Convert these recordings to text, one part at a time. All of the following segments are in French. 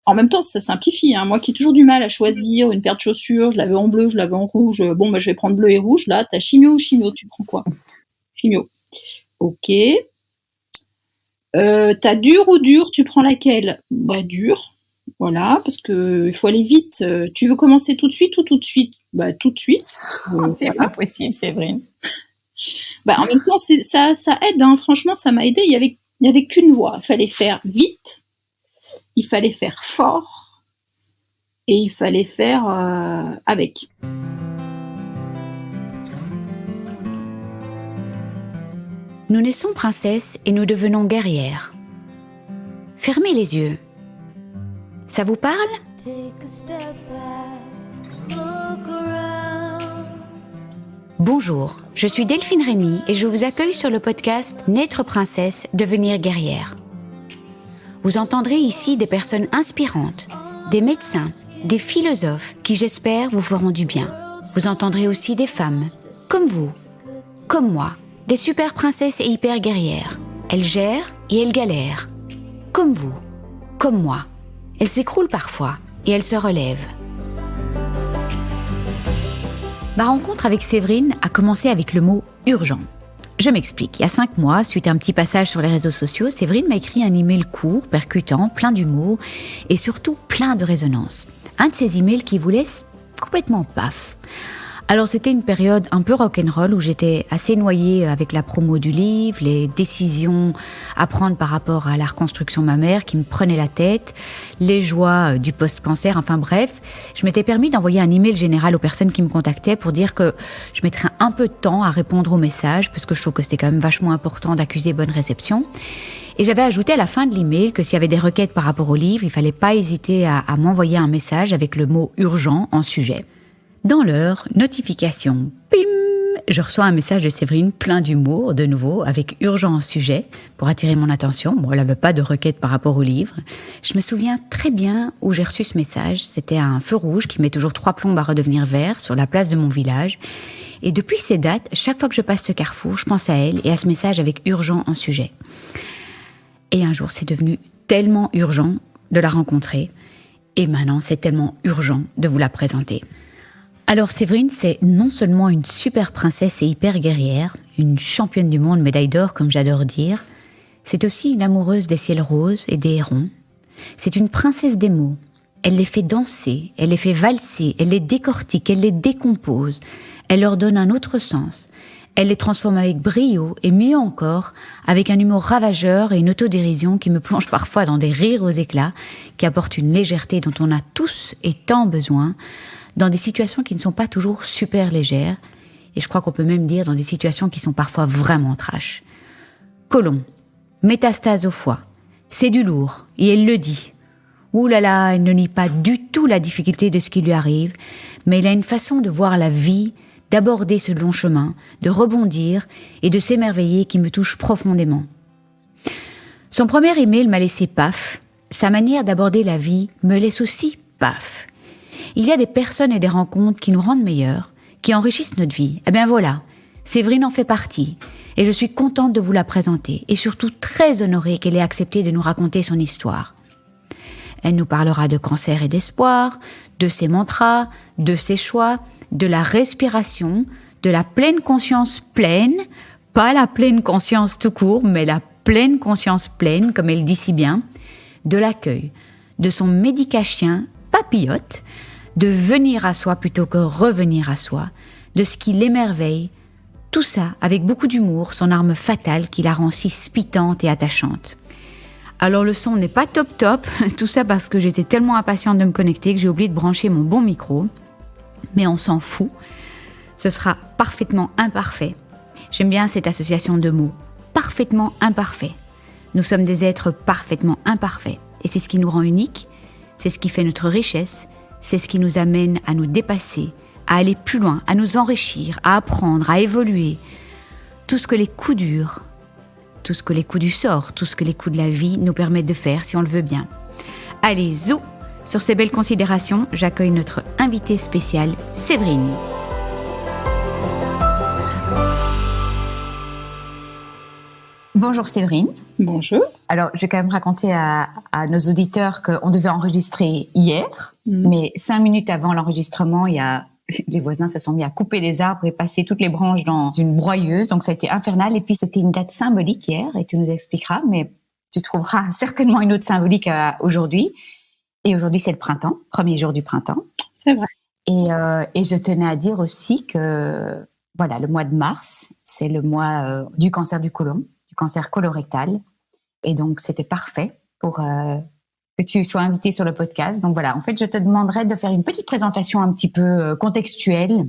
En même temps, ça simplifie, hein. Moi qui ai toujours du mal à choisir une paire de chaussures, je la veux en bleu, je la veux en rouge, bon, bah, je vais prendre bleu et rouge. Là, tu as chimio ou chimio, tu prends quoi? Chimio. OK. Tu as dur ou dur, tu prends laquelle? Bah, dur, voilà, parce qu'il faut aller vite. Tu veux commencer tout de suite ou tout de suite? Bah, tout de suite. C'est Voilà. pas possible, Séverine. Bah, en même temps, ça aide, hein. Franchement, ça m'a aidé. Il y avait qu'une voie. Il fallait faire vite, il fallait faire fort et il fallait faire avec. Nous naissons princesses et nous devenons guerrières. Fermez les yeux. Ça vous parle ? Bonjour, je suis Delphine Rémy et je vous accueille sur le podcast Naître princesse, devenir guerrière. Vous entendrez ici des personnes inspirantes, des médecins, des philosophes qui, j'espère, vous feront du bien. Vous entendrez aussi des femmes, comme vous, comme moi, des super princesses et hyper guerrières. Elles gèrent et elles galèrent. Comme vous, comme moi. Elles s'écroulent parfois et elles se relèvent. Ma rencontre avec Séverine a commencé avec le mot « urgent ». Je m'explique. Il y a 5 mois, suite à un petit passage sur les réseaux sociaux, Séverine m'a écrit un email court, percutant, plein d'humour et surtout plein de résonance. Un de ces emails qui vous laisse complètement paf. Alors c'était une période un peu rock'n'roll où j'étais assez noyée avec la promo du livre, les décisions à prendre par rapport à la reconstruction mammaire qui me prenaient la tête, les joies du post-cancer, enfin bref. Je m'étais permis d'envoyer un email général aux personnes qui me contactaient pour dire que je mettrais un peu de temps à répondre aux messages parce que je trouve que c'est quand même vachement important d'accuser bonne réception. Et j'avais ajouté à la fin de l'email que s'il y avait des requêtes par rapport au livre, il fallait pas hésiter à m'envoyer un message avec le mot « urgent » en sujet. Dans l'heure, notification, pim, je reçois un message de Séverine plein d'humour, de nouveau, avec urgent sujet, pour attirer mon attention. Bon, elle n'avait pas de requête par rapport au livre. Je me souviens très bien où j'ai reçu ce message. C'était un feu rouge qui met toujours 3 plombes à redevenir vert sur la place de mon village. Et depuis ces dates, chaque fois que je passe ce carrefour, je pense à elle et à ce message avec urgent en sujet. Et un jour, c'est devenu tellement urgent de la rencontrer. Et maintenant, c'est tellement urgent de vous la présenter. Alors Séverine, c'est non seulement une super princesse et hyper guerrière, une championne du monde médaille d'or comme j'adore dire, c'est aussi une amoureuse des ciels roses et des hérons. C'est une princesse des mots. Elle les fait danser, elle les fait valser, elle les décortique, elle les décompose, elle leur donne un autre sens. Elle les transforme avec brio et mieux encore, avec un humour ravageur et une autodérision qui me plonge parfois dans des rires aux éclats, qui apportent une légèreté dont on a tous et tant besoin, dans des situations qui ne sont pas toujours super légères, et je crois qu'on peut même dire dans des situations qui sont parfois vraiment trash. Côlon, métastase au foie, c'est du lourd, et elle le dit. Ouh là là, elle ne nie pas du tout la difficulté de ce qui lui arrive, mais elle a une façon de voir la vie, d'aborder ce long chemin, de rebondir et de s'émerveiller qui me touche profondément. Son premier email m'a laissé paf, sa manière d'aborder la vie me laisse aussi paf. Il y a des personnes et des rencontres qui nous rendent meilleurs, qui enrichissent notre vie. Eh bien voilà, Séverine en fait partie. Et je suis contente de vous la présenter. Et surtout très honorée qu'elle ait accepté de nous raconter son histoire. Elle nous parlera de cancer et d'espoir, de ses mantras, de ses choix, de la respiration, de la pleine conscience pleine, pas la pleine conscience tout court, mais la pleine conscience pleine, comme elle dit si bien, de l'accueil, de son médicachien papillote, de venir à soi plutôt que revenir à soi, de ce qui l'émerveille, tout ça avec beaucoup d'humour, son arme fatale qui la rend si spitante et attachante. Alors le son n'est pas top, tout ça parce que j'étais tellement impatiente de me connecter que j'ai oublié de brancher mon bon micro, mais on s'en fout, ce sera parfaitement imparfait. J'aime bien cette association de mots, parfaitement imparfait. Nous sommes des êtres parfaitement imparfaits, et c'est ce qui nous rend uniques, c'est ce qui fait notre richesse, c'est ce qui nous amène à nous dépasser, à aller plus loin, à nous enrichir, à apprendre, à évoluer. Tout ce que les coups durs, tout ce que les coups du sort, tout ce que les coups de la vie nous permettent de faire si on le veut bien. Allez, zou! Sur ces belles considérations, j'accueille notre invitée spéciale, Séverine. Bonjour Séverine. Bonjour. Alors, je vais quand même raconter à nos auditeurs qu'on devait enregistrer hier, mais 5 minutes avant l'enregistrement, les voisins se sont mis à couper les arbres et passer toutes les branches dans une broyeuse, donc ça a été infernal. Et puis c'était une date symbolique hier, et tu nous expliqueras, mais tu trouveras certainement une autre symbolique aujourd'hui. Et aujourd'hui, c'est le printemps, premier jour du printemps. C'est vrai. Et je tenais à dire aussi que voilà, le mois de mars, c'est le mois du cancer du côlon, du cancer colorectal. Et donc, c'était parfait pour que tu sois invité sur le podcast. Donc voilà, en fait, je te demanderais de faire une petite présentation un petit peu contextuelle.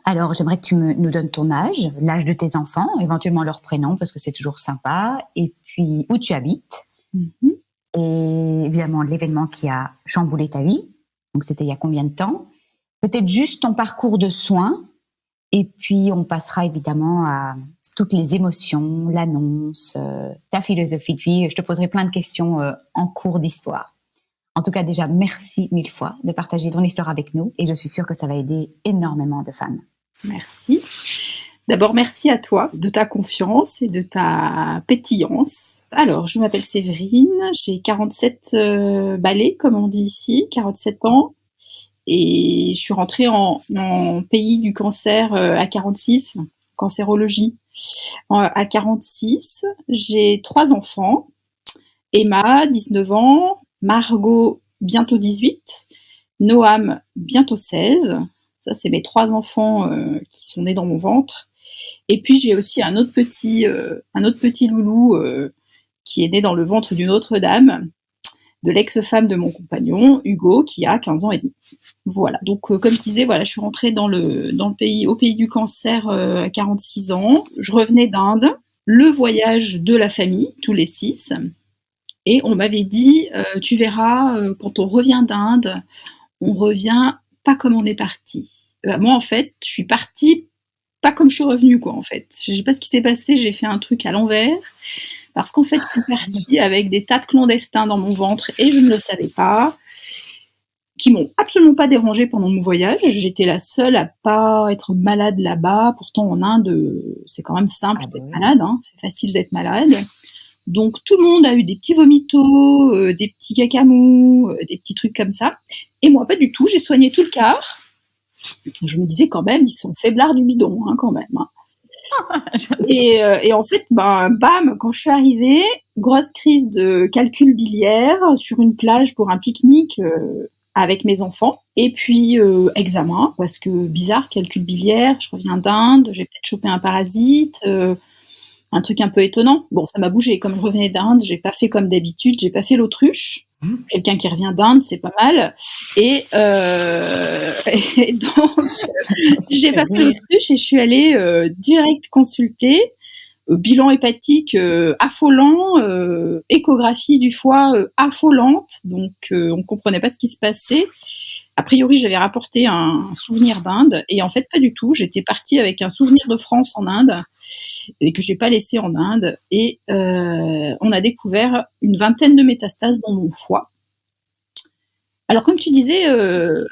Alors, j'aimerais que tu nous donnes ton âge, l'âge de tes enfants, éventuellement leur prénom, parce que c'est toujours sympa, et puis où tu habites, et évidemment l'événement qui a chamboulé ta vie. Donc, c'était il y a combien de temps? Peut-être juste ton parcours de soins, et puis on passera évidemment à toutes les émotions, l'annonce, ta philosophie de vie. Je te poserai plein de questions en cours d'histoire. En tout cas, déjà, merci 1000 fois de partager ton histoire avec nous, et je suis sûre que ça va aider énormément de femmes. Merci. D'abord, merci à toi de ta confiance et de ta pétillance. Alors, je m'appelle Séverine, j'ai 47 balais, comme on dit ici, 47 ans. Et je suis rentrée en pays du cancer à 46, cancérologie. À 46, j'ai 3 enfants. Emma, 19 ans, Margot, bientôt 18, Noam, bientôt 16. Ça, c'est mes 3 enfants qui sont nés dans mon ventre. Et puis, j'ai aussi un autre petit loulou qui est né dans le ventre d'une autre dame, de l'ex-femme de mon compagnon, Hugo, qui a 15 ans et demi. Voilà, donc comme je disais, voilà, je suis rentrée dans le pays, au pays du cancer à 46 ans. Je revenais d'Inde, le voyage de la famille, tous les 6. Et on m'avait dit, tu verras, quand on revient d'Inde, on revient pas comme on est parti. Moi, en fait, je suis partie pas comme je suis revenue, quoi, en fait. Je sais pas ce qui s'est passé, j'ai fait un truc à l'envers. Parce qu'en fait, je suis partie avec des tas de clandestins dans mon ventre et je ne le savais pas, qui m'ont absolument pas dérangée pendant mon voyage. J'étais la seule à pas être malade là-bas. Pourtant, en Inde, c'est quand même simple d'être malade, hein. C'est facile d'être malade. Donc, tout le monde a eu des petits vomitos, des petits cacamous, des petits trucs comme ça. Et moi, pas du tout. J'ai soigné tout le quart. Je me disais quand même, ils sont faiblards du bidon, hein, quand même, hein. Et en fait, bam, quand je suis arrivée, grosse crise de calcul biliaire sur une plage pour un pique-nique avec mes enfants. Et puis, examen, parce que bizarre, calcul biliaire, je reviens d'Inde, j'ai peut-être chopé un parasite, un truc un peu étonnant. Bon, ça m'a bougé. Comme je revenais d'Inde, j'ai pas fait comme d'habitude, j'ai pas fait l'autruche. Quelqu'un qui revient d'Inde, c'est pas mal. Et donc, j'ai pas fait l'autruche et je suis allée direct consulter. Bilan hépatique affolant, échographie du foie affolante. Donc, on comprenait pas ce qui se passait. A priori, j'avais rapporté un souvenir d'Inde et en fait, pas du tout. J'étais partie avec un souvenir de France en Inde et que j'ai pas laissé en Inde. Et on a découvert une vingtaine de métastases dans mon foie. Alors, comme tu disais,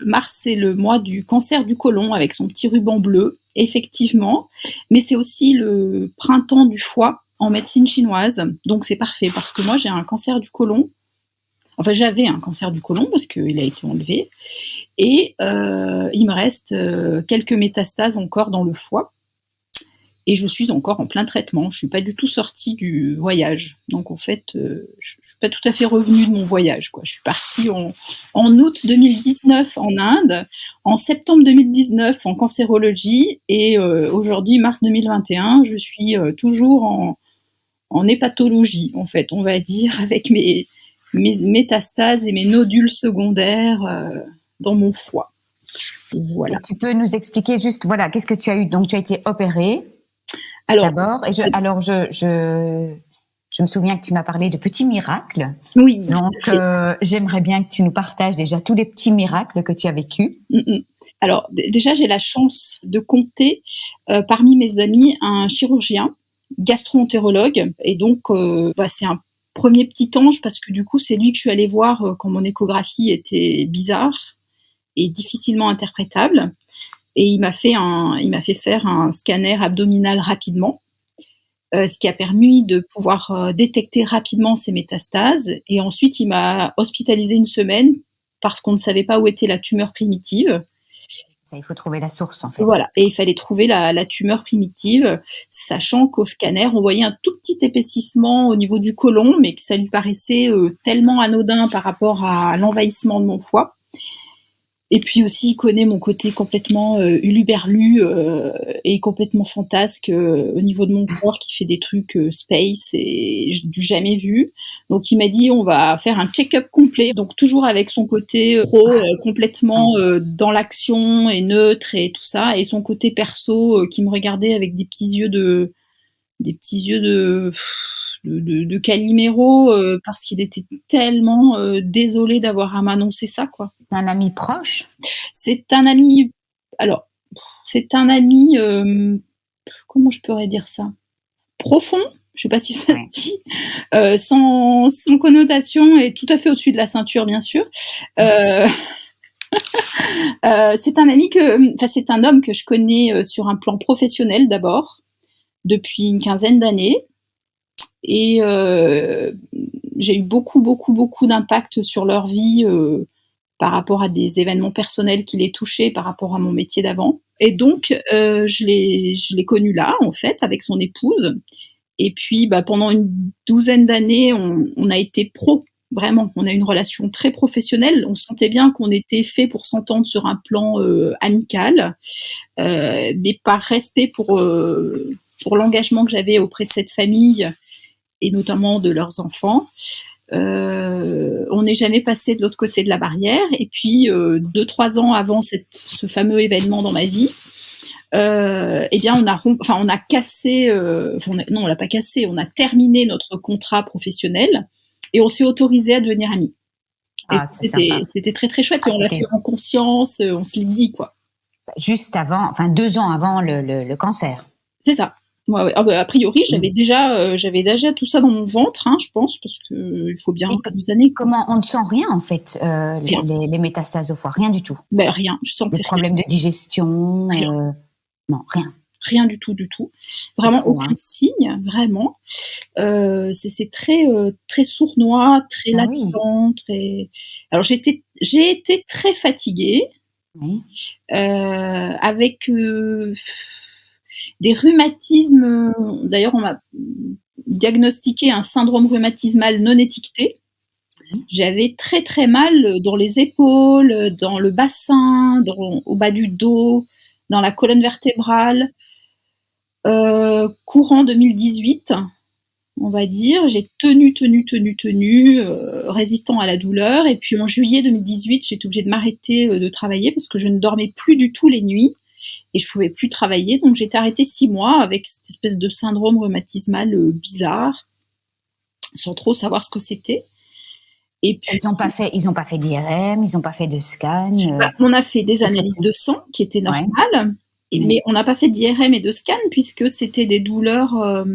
mars, c'est le mois du cancer du côlon avec son petit ruban bleu, effectivement. Mais c'est aussi le printemps du foie en médecine chinoise. Donc, c'est parfait parce que moi, j'ai un cancer du côlon. Enfin, j'avais un cancer du côlon parce qu'il a été enlevé. Et il me reste quelques métastases encore dans le foie. Et je suis encore en plein traitement. Je suis pas du tout sortie du voyage. Donc, en fait, je suis pas tout à fait revenue de mon voyage, quoi. Je suis partie en août 2019 en Inde, en septembre 2019 en cancérologie, et aujourd'hui, mars 2021, je suis toujours en hépatologie, en fait, on va dire, avec mes métastases et mes nodules secondaires dans mon foie. Voilà. Et tu peux nous expliquer juste, voilà, qu'est-ce que tu as eu? Donc, tu as été opérée. D'abord, et je me souviens que tu m'as parlé de petits miracles. Oui. Donc, j'aimerais bien que tu nous partages déjà tous les petits miracles que tu as vécus. Alors, déjà, j'ai la chance de compter parmi mes amis un chirurgien, gastro-entérologue, et donc c'est un premier petit ange parce que du coup, c'est lui que je suis allée voir quand mon échographie était bizarre et difficilement interprétable. Et il m'a fait faire un scanner abdominal rapidement. ce qui a permis de pouvoir détecter rapidement ces métastases. Et ensuite, il m'a hospitalisée 1 semaine parce qu'on ne savait pas où était la tumeur primitive. Ça, il faut trouver la source, en fait. Voilà, et il fallait trouver la tumeur primitive, sachant qu'au scanner, on voyait un tout petit épaississement au niveau du côlon, mais que ça lui paraissait tellement anodin par rapport à l'envahissement de mon foie. Et puis aussi, il connaît mon côté complètement huluberlu et complètement fantasque au niveau de mon corps, qui fait des trucs space et du jamais vu. Donc il m'a dit, on va faire un check-up complet, donc toujours avec son côté pro complètement dans l'action et neutre et tout ça, et son côté perso qui me regardait avec des petits yeux de Calimero parce qu'il était tellement désolé d'avoir à m'annoncer ça, quoi. C'est un ami proche? C'est un ami, alors, c'est un ami, comment je pourrais dire ça? Profond, je sais pas si ça se dit, sans connotation et tout à fait au-dessus de la ceinture, bien sûr. C'est un ami c'est un homme que je connais sur un plan professionnel d'abord, depuis une 15aine d'années. Et j'ai eu beaucoup d'impact sur leur vie par rapport à des événements personnels qui les touchaient par rapport à mon métier d'avant. Et donc, je l'ai connu là, en fait, avec son épouse. Et puis, pendant une 12aine d'années, on a été pro. Vraiment, on a eu une relation très professionnelle. On sentait bien qu'on était fait pour s'entendre sur un plan amical, mais par respect pour l'engagement que j'avais auprès de cette famille et notamment de leurs enfants. On n'est jamais passé de l'autre côté de la barrière. Et puis, 2-3 ans avant ce fameux événement dans ma vie, eh bien, on a cassé, non, on l'a pas cassé, on a terminé notre contrat professionnel et on s'est autorisé à devenir amis. C'était très très chouette. Et on l'a fait en conscience, on se l'est dit, quoi. Juste avant, 2 ans avant le cancer. C'est ça. Ouais. A priori, j'avais déjà tout ça dans mon ventre, je pense, parce que il faut bien quelques années. Comment on ne sent rien, en fait, les métastases au foie, rien du tout. Rien, je sentais des problèmes de digestion, non, rien. Rien du tout. Vraiment aucun signe, vraiment. C'est très très sournois, très latent, très. Alors j'ai été très fatiguée, avec des rhumatismes. D'ailleurs, on m'a diagnostiqué un syndrome rhumatismal non étiqueté. J'avais très très mal dans les épaules, dans le bassin, au bas du dos, dans la colonne vertébrale. Courant 2018, on va dire, j'ai tenu, résistant à la douleur. Et puis en juillet 2018, j'ai été obligée de m'arrêter de travailler parce que je ne dormais plus du tout les nuits et je pouvais plus travailler. Donc j'ai été arrêtée 6 mois avec cette espèce de syndrome rhumatismal bizarre, sans trop savoir ce que c'était. Et puis, ils n'ont pas fait d'IRM, ils n'ont pas fait de scan. On a fait des analyses de sang qui étaient normales, mais on n'a pas fait d'IRM et de scan puisque c'était des douleurs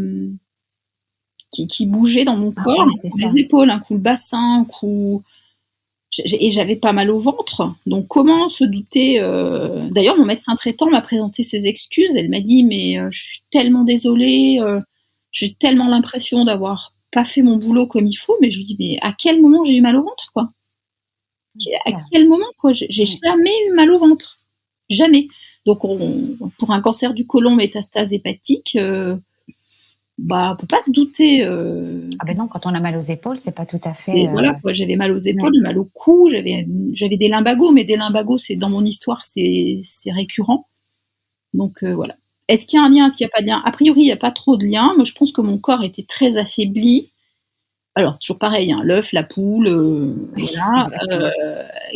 qui bougeaient dans mon corps, les épaules, un coup le bassin, un coup. Et j'avais pas mal au ventre, donc comment se douter D'ailleurs, mon médecin traitant m'a présenté ses excuses. Elle m'a dit mais je suis tellement désolée, j'ai tellement l'impression d'avoir pas fait mon boulot comme il faut. Mais je lui dis mais à quel moment j'ai eu mal au ventre, quoi? À quel moment, quoi? J'ai jamais eu mal au ventre, jamais. Donc pour un cancer du côlon métastase hépatique, on peut pas se douter. Non, quand on a mal aux épaules, c'est pas tout à fait. Et voilà, quoi, j'avais mal aux épaules, mal au cou, j'avais des lumbagos, mais des lumbagos, c'est dans mon histoire, c'est récurrent. Donc voilà. Est-ce qu'il y a un lien, est-ce qu'il n'y a pas de lien? A priori, il n'y a pas trop de lien. Moi, je pense que mon corps était très affaibli. Alors, c'est toujours pareil, l'œuf, la poule, voilà.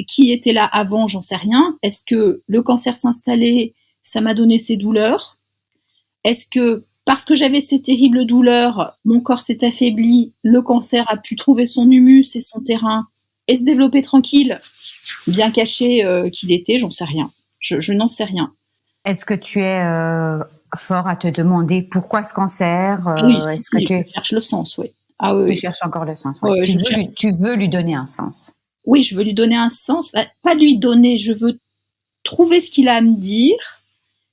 Qui était là avant, j'en sais rien. Est-ce que le cancer s'installait, ça m'a donné ces douleurs? Est-ce que parce que j'avais ces terribles douleurs, mon corps s'est affaibli, le cancer a pu trouver son humus et son terrain et se développer tranquille, bien caché qu'il était? J'en sais rien. Je n'en sais rien. Est-ce que tu es fort à te demander pourquoi ce cancer? Oui, je cherche le sens, oui. Ah oui. Tu cherches encore le sens. Ouais. Tu veux lui donner un sens. Oui, je veux lui donner un sens. Pas lui donner, je veux trouver ce qu'il a à me dire,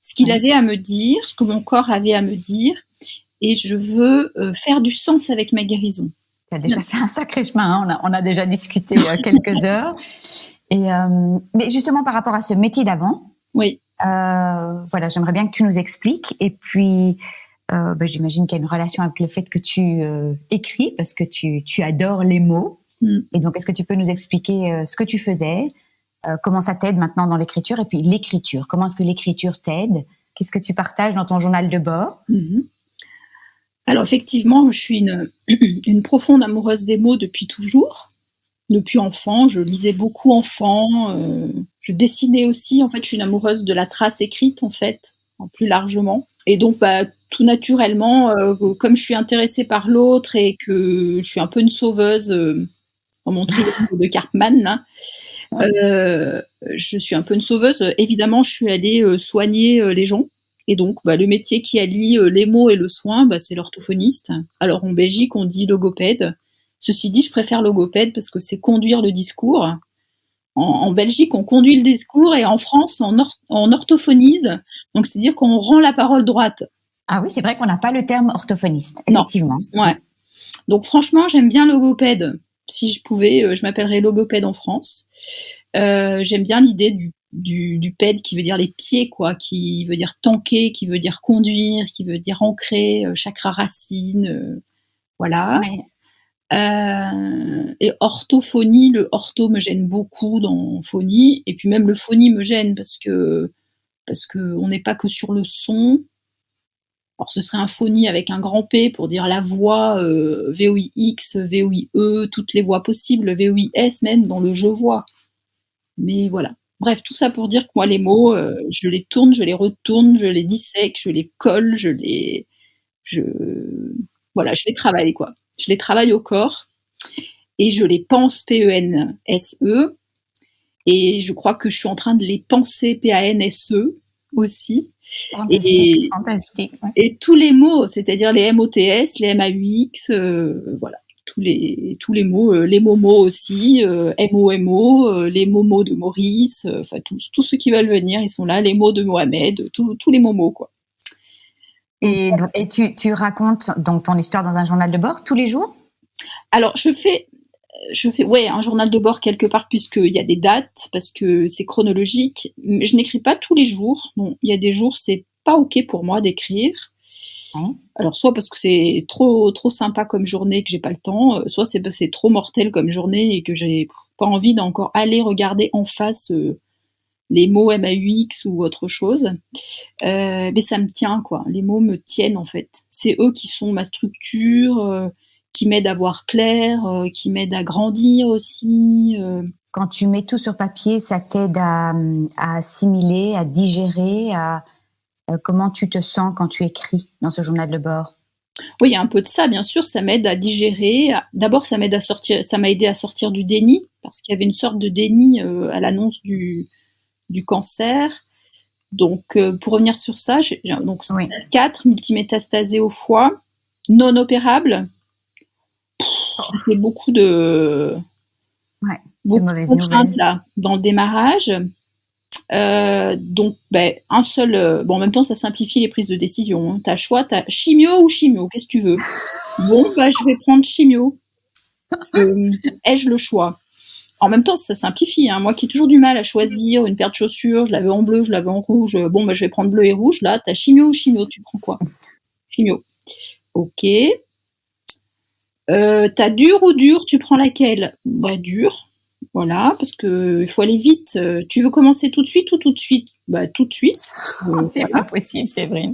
ce qu'il avait à me dire, ce que mon corps avait à me dire, et je veux faire du sens avec ma guérison. Tu as déjà fait un sacré chemin, hein. On a déjà discuté quelques heures. Et mais justement par rapport à ce métier d'avant, oui. Voilà, j'aimerais bien que tu nous expliques. Et puis, j'imagine qu'il y a une relation avec le fait que tu écris, parce que tu adores les mots. Et donc, est-ce que tu peux nous expliquer ce que tu faisais, comment ça t'aide maintenant dans l'écriture, et puis l'écriture, comment est-ce que l'écriture t'aide? Qu'est-ce que tu partages dans ton journal de bord? Alors effectivement, je suis une profonde amoureuse des mots depuis toujours. Depuis enfant, je lisais beaucoup enfant, je dessinais aussi. En fait, je suis une amoureuse de la trace écrite, en fait, plus largement. Et donc, tout naturellement, comme je suis intéressée par l'autre et que je suis un peu une sauveuse dans mon triangle de Karpman, là, je suis un peu une sauveuse. Évidemment, je suis allée soigner les gens. Et donc, le métier qui allie les mots et le soin, c'est l'orthophoniste. Alors, en Belgique, on dit logopède. Ceci dit, je préfère logopède parce que c'est conduire le discours. En Belgique, on conduit le discours et en France, on orthophonise. Donc, c'est-à-dire qu'on rend la parole droite. Ah oui, c'est vrai qu'on n'a pas le terme orthophoniste, effectivement. Non. Ouais. Donc, franchement, j'aime bien logopède. Si je pouvais, je m'appellerais logopède en France. J'aime bien l'idée du pède qui veut dire les pieds, quoi, qui veut dire tanker, qui veut dire conduire, qui veut dire ancrer, chakra racine, voilà. Ouais. Et orthophonie, le ortho me gêne beaucoup dans phonie, et puis même le phonie me gêne parce que on n'est pas que sur le son. Alors ce serait un phonie avec un grand P pour dire la voix, VOIX, VOIE, toutes les voix possibles, VOIS même dans le je vois. Mais voilà. Bref, tout ça pour dire que moi les mots, je les tourne, je les retourne, je les dissèque, je les colle, je les travaille, quoi. Je les travaille au corps et je les pense, P-E-N-S-E, et je crois que je suis en train de les penser, P-A-N-S-E aussi. Fantastique. Ouais. Et tous les mots, c'est-à-dire les M-O-T-S, les M-A-U-X, voilà, tous les mots, les momos aussi, M-O-M-O, les momos de Maurice, enfin tous ceux qui veulent venir, ils sont là, les mots de Mohamed, tous les momos, quoi. Et tu racontes donc ton histoire dans un journal de bord tous les jours? Alors je fais un journal de bord quelque part puisqu'il y a des dates, parce que c'est chronologique. Mais je n'écris pas tous les jours. Non, il y a des jours c'est pas ok pour moi d'écrire. Alors soit parce que c'est trop sympa comme journée que j'ai pas le temps, soit c'est parce que c'est trop mortel comme journée et que j'ai pas envie d'encore aller regarder en face les mots MAUX ou autre chose. Mais ça me tient, quoi. Les mots me tiennent, en fait. C'est eux qui sont ma structure, qui m'aident à voir clair, qui m'aident à grandir aussi. Quand tu mets tout sur papier, ça t'aide à assimiler, à digérer, comment tu te sens quand tu écris dans ce journal de bord? Oui, il y a un peu de ça, bien sûr. Ça m'aide à digérer. D'abord, ça m'a aidé à sortir du déni, parce qu'il y avait une sorte de déni à l'annonce du cancer. Donc, pour revenir sur ça, donc 4 multimétastasés au foie, non opérables. Ça fait beaucoup de contraintes là dans le démarrage. Donc, un seul. En même temps, ça simplifie les prises de décision. Hein. T'as choix, t'as chimio ou chimio, qu'est-ce que tu veux? Bon, je vais prendre chimio. Ai-je le choix? En même temps, ça simplifie. Hein. Moi qui ai toujours du mal à choisir une paire de chaussures, je l'avais en bleu, je l'avais en rouge. Bon, je vais prendre bleu et rouge. Là, t'as chimio ou chimio, tu prends quoi? Chimio. Ok. T'as dur ou dur, tu prends laquelle? Dur. Voilà, parce que il faut aller vite. Tu veux commencer tout de suite ou tout de suite? Tout de suite. C'est pas possible, c'est vrai.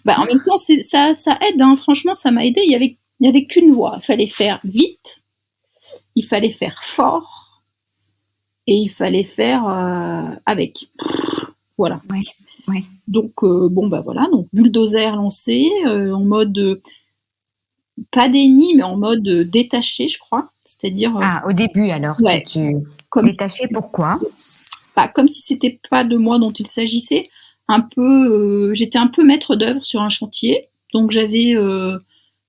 En même temps, ça aide. Hein. Franchement, ça m'a aidé. Il y avait qu'une voie. Il fallait faire vite. Il fallait faire fort. Et il fallait faire avec. Voilà. Ouais. Donc, voilà. Donc, bulldozer lancé en mode pas déni, mais en mode détaché, je crois. C'est-à-dire. Au début, alors. Ouais. Détaché, pourquoi? Comme si c'était pas de moi dont il s'agissait. Un peu, j'étais un peu maître d'œuvre sur un chantier. Donc, j'avais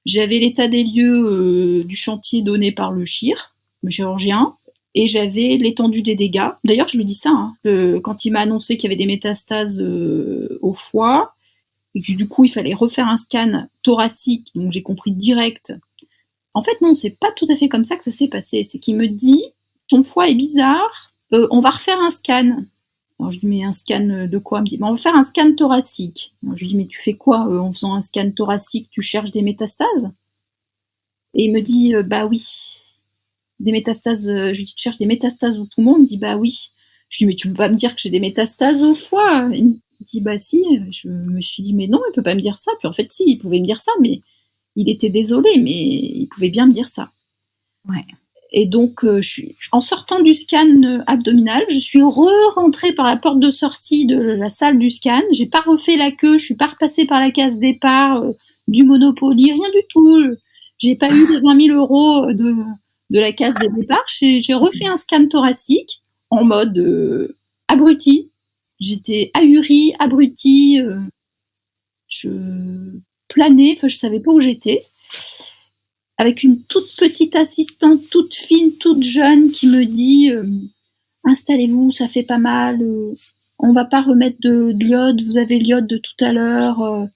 l'état des lieux du chantier donné par le chirurgien. Et j'avais l'étendue des dégâts. D'ailleurs, je lui dis ça, hein, quand il m'a annoncé qu'il y avait des métastases au foie, et que du coup, il fallait refaire un scan thoracique, donc j'ai compris direct. En fait, non, c'est pas tout à fait comme ça que ça s'est passé. C'est qu'il me dit, ton foie est bizarre, on va refaire un scan. Alors je dis, mais un scan de quoi? Il me dit, on va faire un scan thoracique. Alors je lui dis, mais tu fais quoi en faisant un scan thoracique? Tu cherches des métastases? Et il me dit, bah oui, des métastases. Je lui dis, tu cherches des métastases au poumon? Il me dit, bah oui. Je lui dis, mais tu peux pas me dire que j'ai des métastases au foie? Il me dit, bah si. Je me suis dit, mais non, il peut pas me dire ça. Puis en fait, si, il pouvait me dire ça, mais il était désolé, mais il pouvait bien me dire ça. Ouais. Et donc, en sortant du scan abdominal, je suis rentrée par la porte de sortie de la salle du scan. J'ai pas refait la queue, je suis pas repassée par la case départ du Monopoly, rien du tout. J'ai pas eu les 20 000 euros de la case de départ. J'ai refait un scan thoracique en mode abruti. J'étais ahurie, abrutie. Je planais, enfin, je savais pas où j'étais. Avec une toute petite assistante, toute fine, toute jeune, qui me dit installez-vous, ça fait pas mal, on va pas remettre de l'iode, vous avez l'iode de tout à l'heure.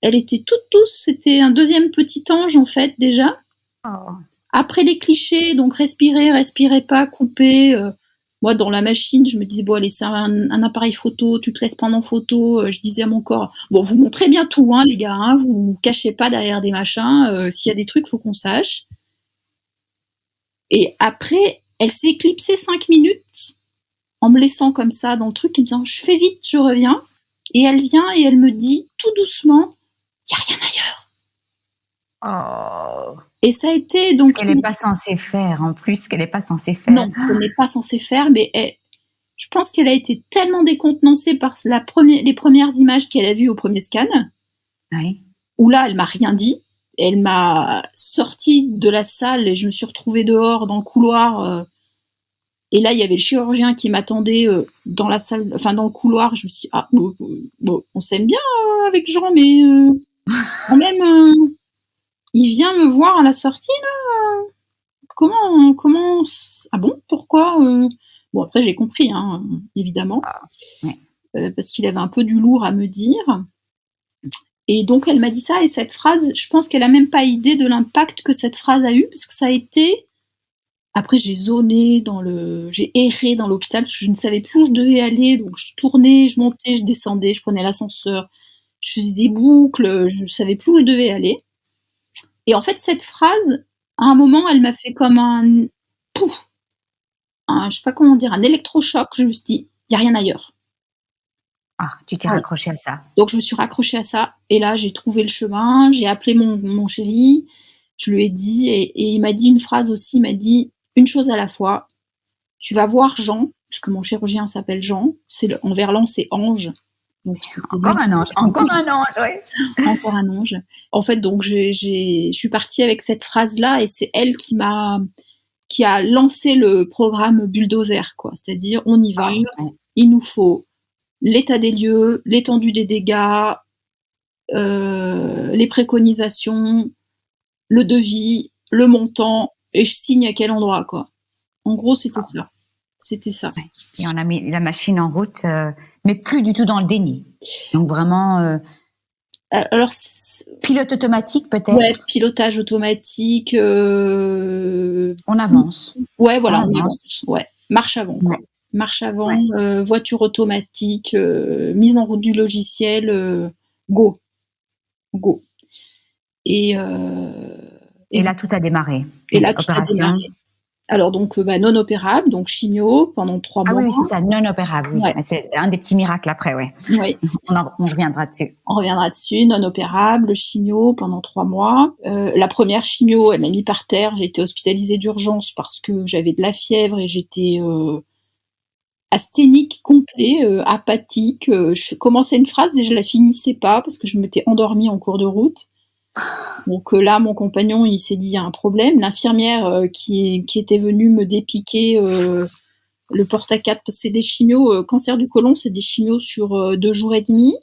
Elle était toute douce, c'était un deuxième petit ange en fait déjà. Oh. Après les clichés, donc respirez pas, coupez. Moi, dans la machine, je me disais, bon, allez, c'est un appareil photo, tu te laisses prendre en photo. Je disais à mon corps, bon, vous montrez bien tout, hein, les gars, hein, vous cachez pas derrière des machins. S'il y a des trucs, faut qu'on sache. Et après, elle s'est éclipsée 5 minutes en me laissant comme ça dans le truc, en me disant, je fais vite, je reviens. Et elle vient et elle me dit, tout doucement, il n'y a rien ailleurs. Oh. Et ça a été donc. Ce qu'elle n'est pas censée faire, en plus, ce qu'elle n'est pas censée faire. Non, ce qu'elle n'est pas censée faire, mais je pense qu'elle a été tellement décontenancée par les premières images qu'elle a vues au premier scan, oui. Où là, elle m'a rien dit. Elle m'a sortie de la salle et je me suis retrouvée dehors dans le couloir. Et là, il y avait le chirurgien qui m'attendait dans la salle, enfin dans le couloir. Je me suis dit, ah, bon, on s'aime bien avec Jean, mais quand même, il vient me voir à la sortie là. Comment ah bon, pourquoi Bon, après j'ai compris, hein, évidemment, ouais. parce qu'il avait un peu du lourd à me dire. Et donc elle m'a dit ça, et cette phrase, je pense qu'elle a même pas idée de l'impact que cette phrase a eu, parce que ça a été. Après j'ai zoné j'ai erré dans l'hôpital parce que je ne savais plus où je devais aller, donc je tournais, je montais, je descendais, je prenais l'ascenseur, je faisais des boucles, je ne savais plus où je devais aller. Et en fait cette phrase, à un moment, elle m'a fait comme un pouf, je sais pas comment dire, un électrochoc. Je me suis dit, il y a rien ailleurs. Ah, tu t'es raccrochée à ça. Donc je me suis raccrochée à ça, et là j'ai trouvé le chemin, j'ai appelé mon chéri, je lui ai dit, et il m'a dit une phrase aussi, il m'a dit une chose à la fois, tu vas voir Jean, puisque mon chirurgien s'appelle Jean, en verlan c'est ange. Donc, encore un ange, oui. Encore un ange. En fait, donc je suis partie avec cette phrase-là, et c'est elle qui a lancé le programme Bulldozer, quoi. C'est-à-dire, on y va, il nous faut l'état des lieux, l'étendue des dégâts, les préconisations, le devis, le montant, et je signe à quel endroit, quoi. En gros, c'était ça. C'était ça. Et on a mis la machine en route, mais plus du tout dans le déni. Donc vraiment. Alors, pilote automatique peut-être. Ouais, pilotage automatique. On avance. Ouais, voilà, on avance. Ouais, marche avant, quoi. Ouais. Marche avant, ouais. Voiture automatique, mise en route du logiciel, go. Et là, tout a démarré. Et là, tout a démarré. Alors, donc, non opérable, donc chimio pendant 3 mois. Ah oui, c'est ça, non opérable, oui. Ouais. C'est un des petits miracles après, ouais. Oui. On reviendra dessus. On reviendra dessus, non opérable, chimio pendant 3 mois. La première chimio, elle m'a mis par terre, j'ai été hospitalisée d'urgence parce que j'avais de la fièvre et j'étais asthénique complet, apathique. Je commençais une phrase et je la finissais pas parce que je m'étais endormie en cours de route. Donc là, mon compagnon, il s'est dit, il y a un problème. L'infirmière qui était venue me dépiquer le porte-à-4, parce que c'est des chimios, cancer du côlon, c'est des chimios sur 2 jours et demi.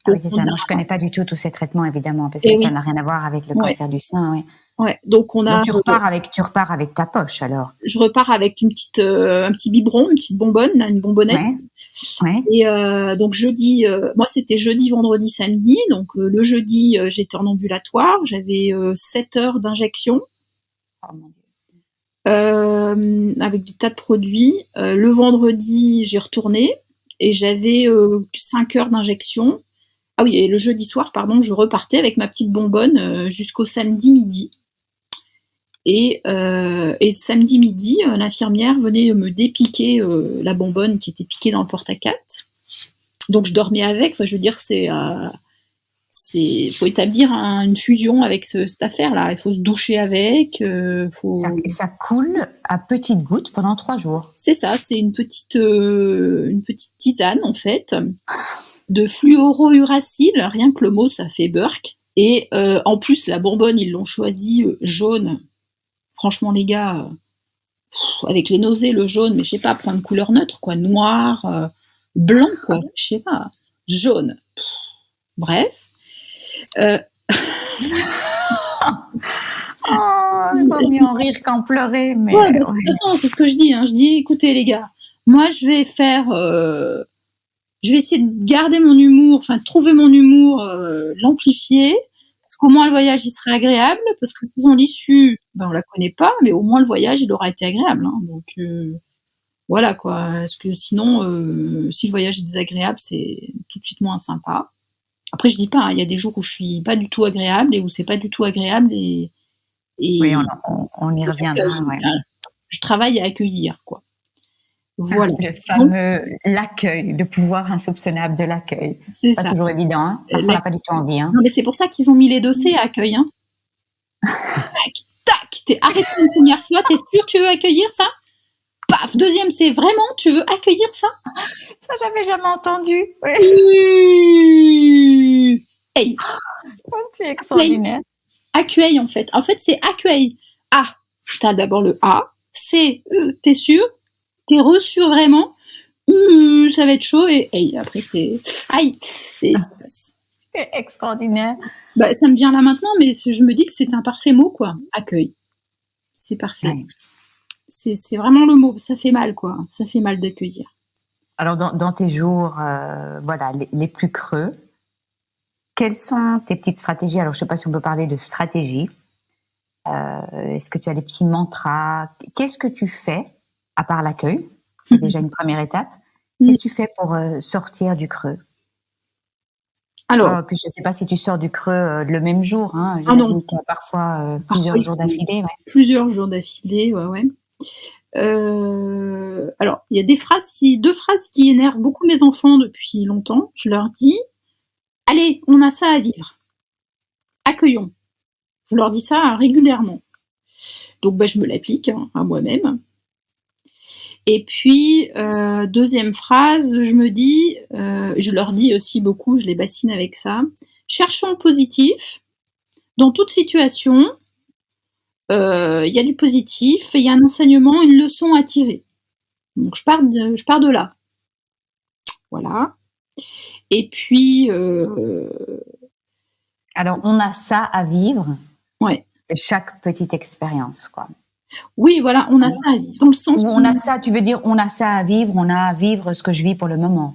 Ah oui, c'est ça. Moi, je connais pas du tout tous ces traitements, évidemment, parce que ça n'a rien à voir avec le cancer du sein. Ouais. Ouais, donc on Donc a, tu repars avec ta poche alors. je repars avec un petit biberon, une petite bonbonne, là, une bonbonnette. Ouais, ouais. Et donc jeudi, moi c'était jeudi, vendredi, samedi. Donc le jeudi, j'étais en ambulatoire, j'avais 7 heures d'injection Oh mon Dieu. avec des tas de produits. Le vendredi, j'ai retourné et j'avais 5 heures d'injection. Ah oui, et le jeudi soir, pardon, je repartais avec ma petite bonbonne jusqu'au samedi midi. Et samedi midi, l'infirmière venait me dépiquer la bonbonne qui était piquée dans le porte-à-quatre. Donc je dormais avec. Enfin, je veux dire, faut établir une fusion avec cette affaire-là. Il faut se doucher avec. Ça coule à petites gouttes pendant 3 jours. C'est ça. C'est une petite tisane en fait de fluorouracil. Rien que le mot, ça fait burk. Et en plus, la bonbonne, ils l'ont choisie jaune. Franchement, les gars, avec les nausées, le jaune, mais je sais pas, prendre une couleur neutre, quoi, noir, blanc, quoi, je sais pas, jaune. Bref. Il vaut mieux en rire qu'en pleurer, mais Ouais, bah, de toute façon, c'est ce que je dis. Je dis, écoutez, les gars, moi, je vais essayer de garder mon humour, enfin, de trouver mon humour, l'amplifier, parce qu'au moins le voyage, il sera agréable, parce que de toute façon, l'issue, ben, on la connaît pas, mais au moins le voyage, il aura été agréable. Hein, donc, voilà, quoi. Parce que sinon, si le voyage est désagréable, c'est tout de suite moins sympa. Après, je dis pas, il y a des jours où je suis pas du tout agréable et où c'est pas du tout agréable et oui, on y reviendra. Ouais. enfin, je travaille à accueillir, quoi. Voilà. Le fameux l'accueil, le pouvoir insoupçonnable de l'accueil. C'est pas ça. toujours évident, hein. Parfois, on n'a pas du tout envie. Hein. Non, mais c'est pour ça qu'ils ont mis les dossiers à accueil. Hein. Tac, t'es arrêté une première fois, t'es sûr que tu veux accueillir ça? Paf, deuxième, c'est vraiment, tu veux accueillir ça? Ça, j'avais jamais entendu. Ouais. Hey. Tu es extraordinaire. Accueil, en fait. En fait, c'est accueil. A, t'as d'abord le A. C, t'es sûr? T'es reçu vraiment? Ça va être chaud. Et hey, après, c'est... Aïe. Et ça passe. C'est extraordinaire. Bah, ça me vient là maintenant, mais je me dis que c'est un parfait mot, quoi. Accueil. C'est parfait. Ouais. C'est vraiment le mot. Ça fait mal, quoi. Ça fait mal d'accueillir. Alors, dans tes jours voilà, les plus creux, quelles sont tes petites stratégies? Alors, je ne sais pas si on peut parler de stratégie. Est-ce que tu as des petits mantras? Qu'est-ce que tu fais, à part l'accueil? C'est déjà une première étape. Qu'est-ce que tu fais pour sortir du creux? Alors, puis je ne sais pas si tu sors du creux le même jour. Hein. J'imagine qu'il y a parfois plusieurs jours d'affilée. Ouais. Plusieurs jours d'affilée, ouais. Alors, il y a deux phrases qui énervent beaucoup mes enfants depuis longtemps. Je leur dis, allez, on a ça à vivre. Accueillons. Je leur dis ça régulièrement. Donc, bah, je me l'applique à moi-même. Et puis, deuxième phrase, je leur dis aussi beaucoup, je les bassine avec ça. Cherchons le positif. Dans toute situation, y a du positif, il y a un enseignement, une leçon à tirer. Donc, je pars de là. Voilà. Et puis... Alors, on a ça à vivre. Ouais. C'est chaque petite expérience, quoi. Oui, voilà, on a ça à vivre. Dans le sens où on a ça, tu veux dire, on a ça à vivre, on a à vivre ce que je vis pour le moment.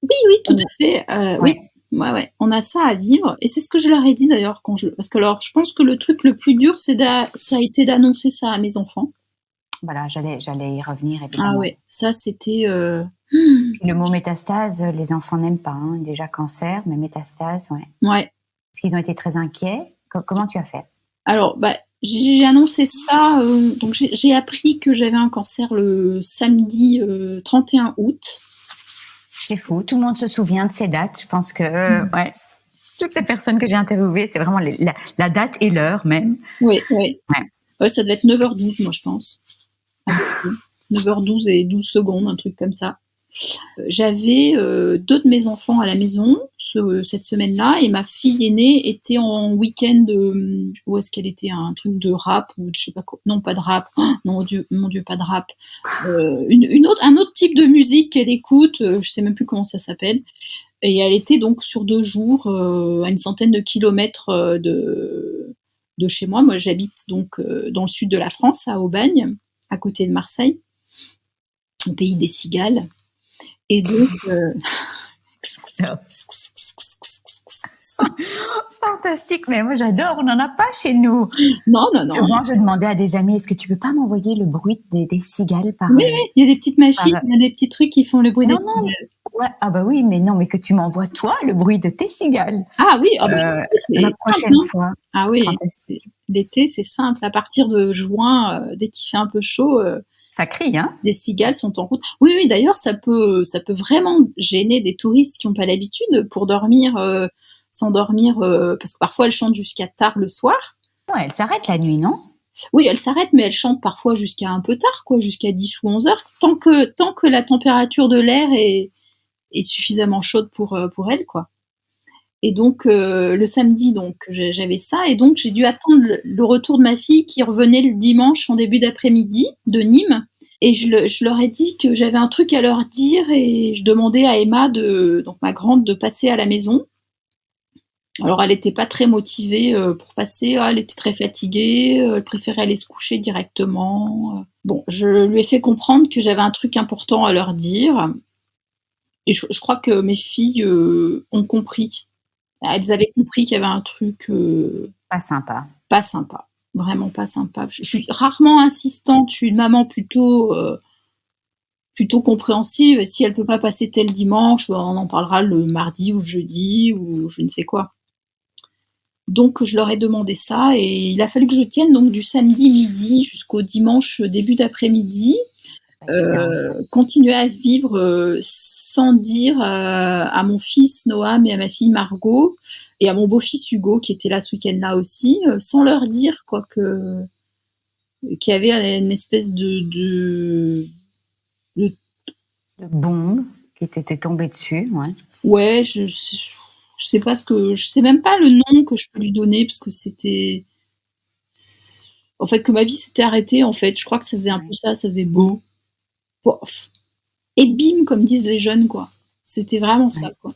Oui, tout à fait. Ouais. Oui, on a ça à vivre. Et c'est ce que je leur ai dit d'ailleurs parce que alors, je pense que le truc le plus dur, ça a été d'annoncer ça à mes enfants. Voilà, j'allais y revenir, évidemment. Ah ouais, ça c'était... Le mot métastase, les enfants n'aiment pas. Hein. Déjà cancer, mais métastase, ouais. Ouais. Est-ce qu'ils ont été très inquiets? Comment tu as fait? Alors, j'ai annoncé ça, donc j'ai appris que j'avais un cancer le samedi 31 août. C'est fou, tout le monde se souvient de ces dates. Je pense que ouais, toutes les personnes que j'ai interviewées, c'est vraiment la date et l'heure même. Oui. Ouais, ça devait être 9h12, moi je pense. 9h12 et 12 secondes, un truc comme ça. J'avais 2 de mes enfants à la maison cette semaine-là et ma fille aînée était en week-end. Où est-ce qu'elle était? Un truc de rap ou je sais pas quoi. Non, pas de rap. Oh, non, mon Dieu, pas de rap. Un autre type de musique qu'elle écoute. Je sais même plus comment ça s'appelle. Et elle était donc sur 2 jours à une centaine de kilomètres de chez moi. Moi, j'habite donc dans le sud de la France, à Aubagne, à côté de Marseille, au pays des cigales. Et donc, Fantastique, mais moi j'adore, on n'en a pas chez nous. non. Souvent, je demandais à des amis, est-ce que tu peux pas m'envoyer le bruit des cigales par... Oui, il y a des petites machines, par... il y a des petits trucs qui font le bruit des Non, cigales. ouais, ah bah oui, mais non, mais que tu m'envoies toi le bruit de tes cigales. Ah oui, c'est La prochaine simple, hein. fois. Ah oui, Fantastique. l'été, c'est simple. À partir de juin, dès qu'il fait un peu chaud, Ça crie, hein? les cigales sont en route. Oui, d'ailleurs, ça peut vraiment gêner des touristes qui n'ont pas l'habitude pour dormir, s'endormir, parce que parfois elles chantent jusqu'à tard le soir. Ouais, elle s'arrête la nuit, non? Oui, elles s'arrêtent, mais elles chantent parfois jusqu'à un peu tard, quoi, jusqu'à 10 ou 11 heures, tant que la température de l'air est suffisamment chaude pour elles, quoi. Et donc, le samedi, donc, j'avais ça, et donc j'ai dû attendre le retour de ma fille qui revenait le dimanche en début d'après-midi de Nîmes. Et je leur ai dit que j'avais un truc à leur dire, et je demandais à Emma, donc ma grande, de passer à la maison. Alors, elle n'était pas très motivée pour passer. Elle était très fatiguée. Elle préférait aller se coucher directement. Bon, je lui ai fait comprendre que j'avais un truc important à leur dire. Et je crois que mes filles ont compris. Elles avaient compris qu'il y avait un truc Pas sympa. pas sympa. Vraiment pas sympa. Je suis rarement insistante. Je suis une maman plutôt compréhensive. Si elle peut pas passer tel dimanche, on en parlera le mardi ou le jeudi ou je ne sais quoi. Donc je leur ai demandé ça, et il a fallu que je tienne donc du samedi midi jusqu'au dimanche début d'après-midi, continuer à vivre sans dire à mon fils Noam et à ma fille Margot et à mon beau-fils Hugo qui était là ce week-end-là aussi, sans leur dire quoi qu'il y avait une espèce de bombe qui t'était tombée dessus, ouais. Ouais, je sais pas je sais même pas le nom que je peux lui donner, parce que c'était, en fait, que ma vie s'était arrêtée, en fait. Je crois que ça faisait un peu ça faisait beau, pof, et bim, comme disent les jeunes, quoi. C'était vraiment ça, quoi.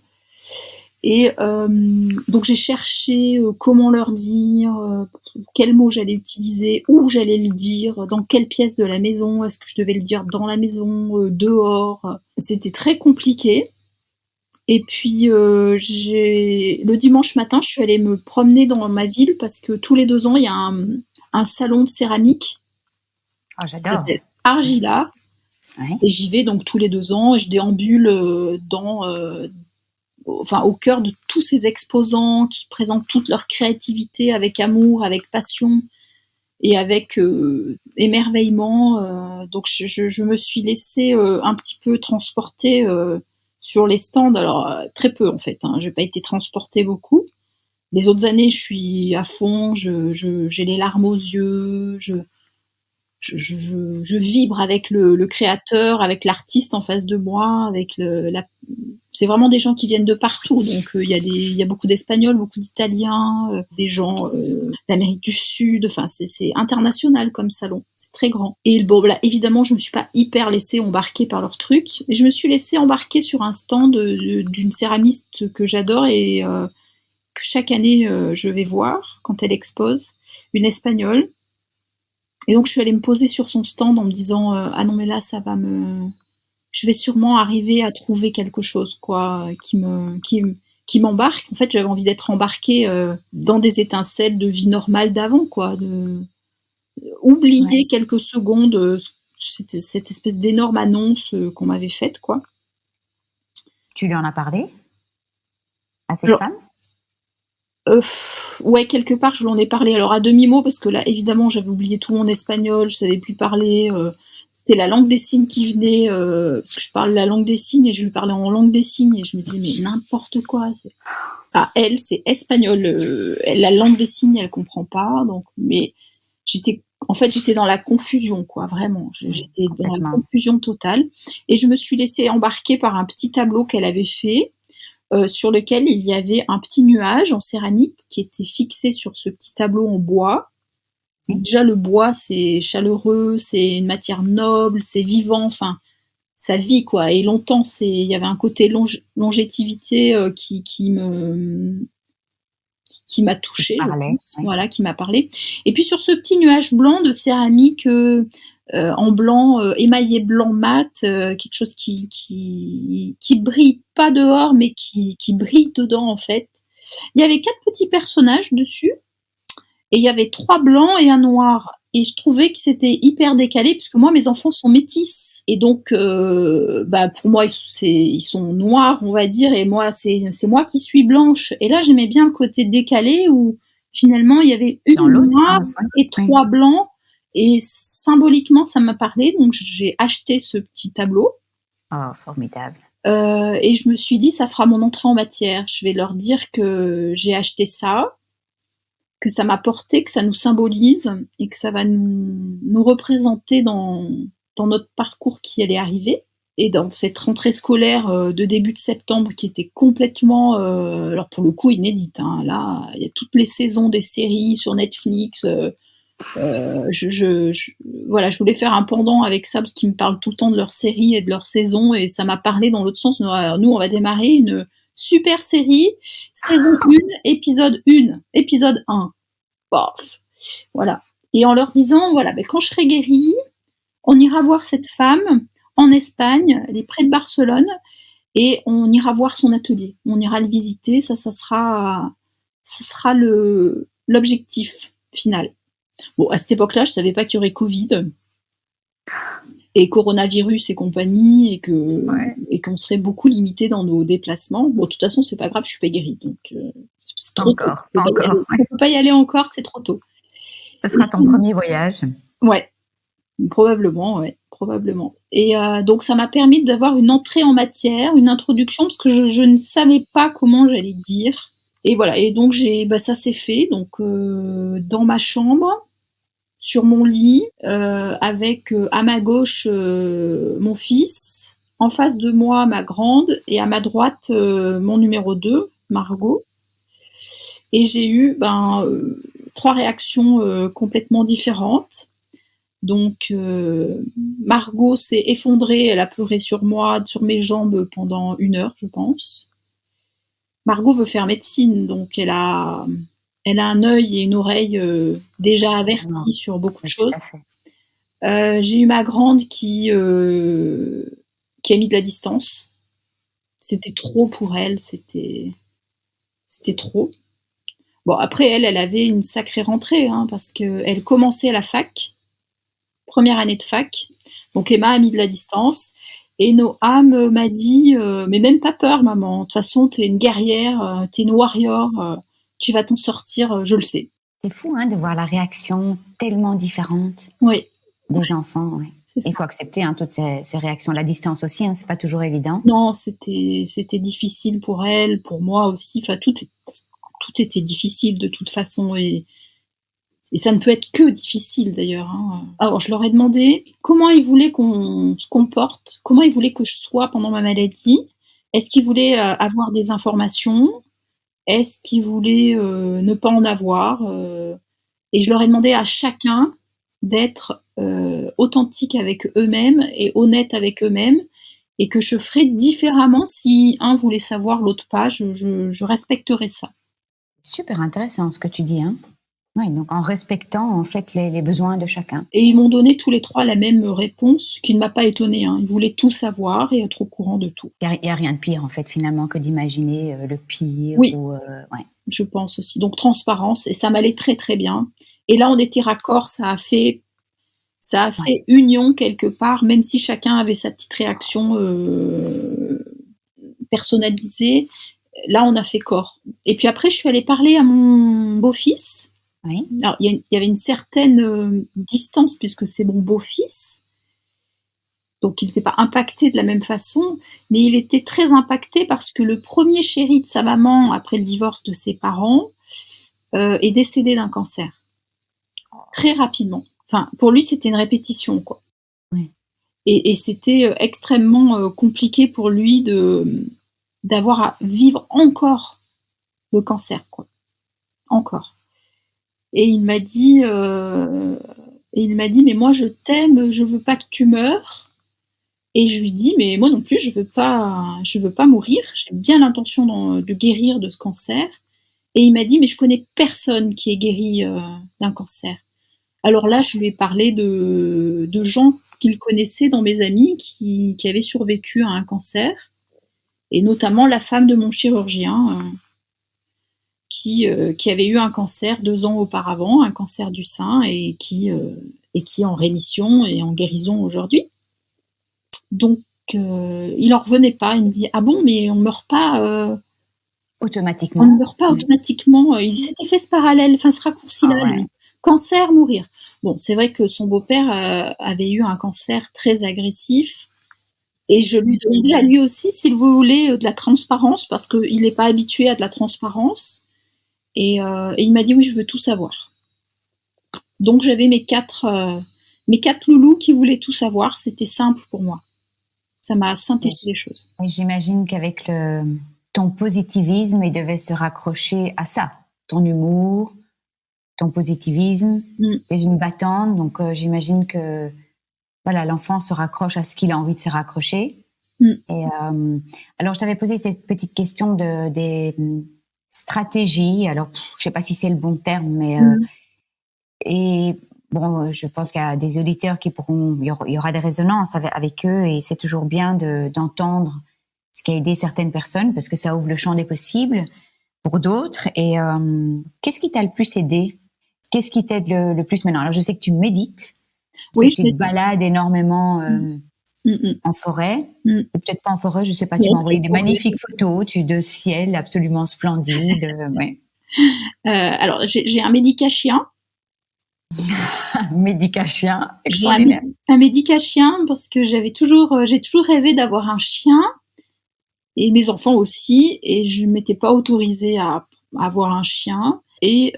Et donc j'ai cherché comment leur dire, quel mot j'allais utiliser, où j'allais le dire, dans quelle pièce de la maison, est-ce que je devais le dire dans la maison, dehors. C'était très compliqué. Et puis le dimanche matin, je suis allée me promener dans ma ville, parce que tous les 2 ans, il y a un salon de céramique. Oh, j'adore. Ça s'appelle Argila. Ouais. Et j'y vais donc tous les 2 ans, et je déambule au cœur de tous ces exposants qui présentent toute leur créativité avec amour, avec passion et avec émerveillement. Donc je me suis laissée un petit peu transporter sur les stands. Alors très peu en fait, hein. J'ai pas été transportée beaucoup. Les autres années, je suis à fond, j'ai les larmes aux yeux, je vibre avec le créateur, avec l'artiste en face de moi, avec c'est vraiment des gens qui viennent de partout. Donc il y a beaucoup d'Espagnols, beaucoup d'Italiens, des gens d'Amérique du Sud. Enfin, c'est international comme salon. C'est très grand. Et bon, là, évidemment, je me suis pas hyper laissée embarquer par leur truc, mais je me suis laissée embarquer sur un stand d'une céramiste que j'adore, et que chaque année je vais voir quand elle expose, une Espagnole. Et donc je suis allée me poser sur son stand en me disant ah non, mais là je vais sûrement arriver à trouver quelque chose, quoi, qui m'embarque. En fait, j'avais envie d'être embarquée dans des étincelles de vie normale d'avant, quoi, de oublier quelques secondes cette espèce d'énorme annonce qu'on m'avait faite, quoi. Tu lui en as parlé à cette femme? Ouais, quelque part, je lui en ai parlé. Alors, à demi-mot, parce que là, évidemment, j'avais oublié tout mon espagnol, je savais plus parler. C'était la langue des signes qui venait, parce que je parle la langue des signes, et je lui parlais en langue des signes, et je me disais, mais n'importe quoi. Elle, c'est espagnol. La langue des signes, elle comprend pas. Donc, mais j'étais dans la confusion, quoi, vraiment. J'étais dans la confusion totale. Et je me suis laissée embarquer par un petit tableau qu'elle avait fait, sur lequel il y avait un petit nuage en céramique qui était fixé sur ce petit tableau en bois. Déjà, le bois, c'est chaleureux, c'est une matière noble, c'est vivant, enfin, ça vit, quoi. Et longtemps, il y avait un côté longévité qui qui m'a touchée, je Parlait, pense, oui. voilà, qui m'a parlé. Et puis sur ce petit nuage blanc de céramique en blanc, émaillé blanc mat, quelque chose qui brille pas dehors, mais qui brille dedans en fait. Il y avait 4 petits personnages dessus, et il y avait 3 blancs et un noir. Et je trouvais que c'était hyper décalé, puisque moi, mes enfants sont métis. Et donc, pour moi, ils sont noirs, on va dire, et moi, c'est moi qui suis blanche. Et là, j'aimais bien le côté décalé, où finalement, il y avait Dans une l'autre noire sens, et oui. 3 blancs. Et symboliquement, ça m'a parlé, donc j'ai acheté ce petit tableau. Oh, formidable. Et je me suis dit, ça fera mon entrée en matière. Je vais leur dire que j'ai acheté ça, que ça m'a porté, que ça nous symbolise et que ça va nous représenter dans notre parcours qui allait arriver. Et dans cette rentrée scolaire de début de septembre qui était complètement, alors pour le coup, inédite. Hein. Là, il y a toutes les saisons des séries sur Netflix. Voilà, je voulais faire un pendant avec ça parce qu'ils me parlent tout le temps de leurs séries et de leurs saisons, et ça m'a parlé dans l'autre sens. Alors, nous, on va démarrer une super série, saison 1, épisode 1, épisode 1. Bof. Voilà. Et en leur disant, voilà, quand je serai guérie, on ira voir cette femme en Espagne, elle est près de Barcelone, et on ira voir son atelier. On ira le visiter, ça sera l'objectif final. Bon, à cette époque-là, je savais pas qu'il y aurait Covid et coronavirus et compagnie, et qu'on serait beaucoup limité dans nos déplacements. Bon, de toute façon, c'est pas grave, je suis pas guérie, donc c'est trop tôt. Pas encore. On peut pas y aller encore, c'est trop tôt. Ce sera ton premier voyage. Ouais, probablement, ouais, probablement. Et donc, ça m'a permis d'avoir une entrée en matière, une introduction, parce que je ne savais pas comment j'allais dire. Et voilà, et donc ça s'est fait, donc dans ma chambre, sur mon lit, avec à ma gauche mon fils, en face de moi ma grande, et à ma droite mon numéro 2, Margot. Et j'ai eu 3 réactions complètement différentes. Donc Margot s'est effondrée, elle a pleuré sur moi, sur mes jambes pendant 1 heure, je pense. Margot veut faire médecine, donc elle a un œil et une oreille déjà avertis sur beaucoup de choses. J'ai eu ma grande qui a mis de la distance. C'était trop pour elle, c'était trop. Bon, après, elle avait une sacrée rentrée, hein, parce qu'elle commençait la fac, première année de fac, donc Emma a mis de la distance. Et Noam m'a dit mais même pas peur, maman. De toute façon, t'es une guerrière, t'es une warrior, tu vas t'en sortir, je le sais. C'est fou, hein, de voir la réaction tellement différente des enfants. Ouais. Il faut accepter toutes ces réactions. La distance aussi, hein, c'est pas toujours évident. Non, c'était difficile pour elle, pour moi aussi. Enfin, tout était difficile de toute façon, et ça ne peut être que difficile d'ailleurs. Hein. Alors, je leur ai demandé comment ils voulaient qu'on se comporte, comment ils voulaient que je sois pendant ma maladie. Est-ce qu'ils voulaient avoir des informations? Est-ce qu'ils voulaient ne pas en avoir? Et je leur ai demandé à chacun d'être authentique avec eux-mêmes et honnête avec eux-mêmes, et que je ferais différemment si un voulait savoir, l'autre pas. Je respecterais ça. Super intéressant ce que tu dis, hein. Oui, donc en respectant en fait les besoins de chacun. Et ils m'ont donné tous les 3 la même réponse, qui ne m'a pas étonnée. Hein. Ils voulaient tout savoir et être au courant de tout. Il n'y a rien de pire en fait finalement que d'imaginer le pire. Oui, je pense aussi. Donc transparence, et ça m'allait très très bien. Et là on était raccord, ça a fait union quelque part, même si chacun avait sa petite réaction personnalisée. Là on a fait corps. Et puis après je suis allée parler à mon beau-fils. Oui. Alors, il y avait une certaine distance, puisque c'est mon beau-fils, donc il n'était pas impacté de la même façon, mais il était très impacté parce que le premier chéri de sa maman, après le divorce de ses parents, est décédé d'un cancer. Très rapidement. Enfin, pour lui, c'était une répétition, quoi. Oui. Et c'était extrêmement compliqué pour lui d'avoir à vivre encore le cancer, quoi. Encore. Et il m'a dit, mais moi je t'aime, je veux pas que tu meures. Et je lui dis, mais moi non plus, je veux pas mourir. J'ai bien l'intention de guérir de ce cancer. Et il m'a dit, mais je connais personne qui est guéri d'un cancer. Alors là, je lui ai parlé de gens qu'il connaissait dans mes amis qui avaient survécu à un cancer, et notamment la femme de mon chirurgien qui avait eu un cancer 2 ans auparavant, un cancer du sein, et qui est en rémission et en guérison aujourd'hui. Donc, il en revenait pas. Il me dit, ah bon, mais on meurt pas Automatiquement. on ne meurt pas automatiquement. Il s'était fait ce parallèle, enfin ce raccourci-là, lui. Cancer, mourir. Bon, c'est vrai que son beau-père avait eu un cancer très agressif, et je lui demandais à lui aussi s'il voulait de la transparence, parce qu'il n'est pas habitué à de la transparence. Et il m'a dit, oui, je veux tout savoir. Donc j'avais mes quatre loulous qui voulaient tout savoir. C'était simple pour moi. Ça m'a simplifié les choses. Et j'imagine qu'avec ton positivisme, il devait se raccrocher à ça. Ton humour, ton positivisme, tu es une battante. Donc j'imagine que voilà, l'enfant se raccroche à ce qu'il a envie de se raccrocher. Et alors je t'avais posé cette petite question des stratégies. Alors je sais pas si c'est le bon terme, mais et bon, je pense qu'il y a des auditeurs qui pourront, il y aura des résonances avec eux, et c'est toujours bien d'entendre ce qui a aidé certaines personnes, parce que ça ouvre le champ des possibles pour d'autres. Et qu'est-ce qui t'a le plus aidé? Qu'est-ce qui t'aide le plus maintenant? Alors je sais que tu médites, je sais que tu te balades énormément en forêt, ou peut-être pas en forêt, je sais pas, tu m'as envoyé des magnifiques photos de ciel absolument splendide. Ouais. Alors j'ai un médicachien. Médicachien, extraordinaire. J'ai un médicachien parce que j'ai toujours rêvé d'avoir un chien, et mes enfants aussi, et je ne m'étais pas autorisée à avoir un chien. Et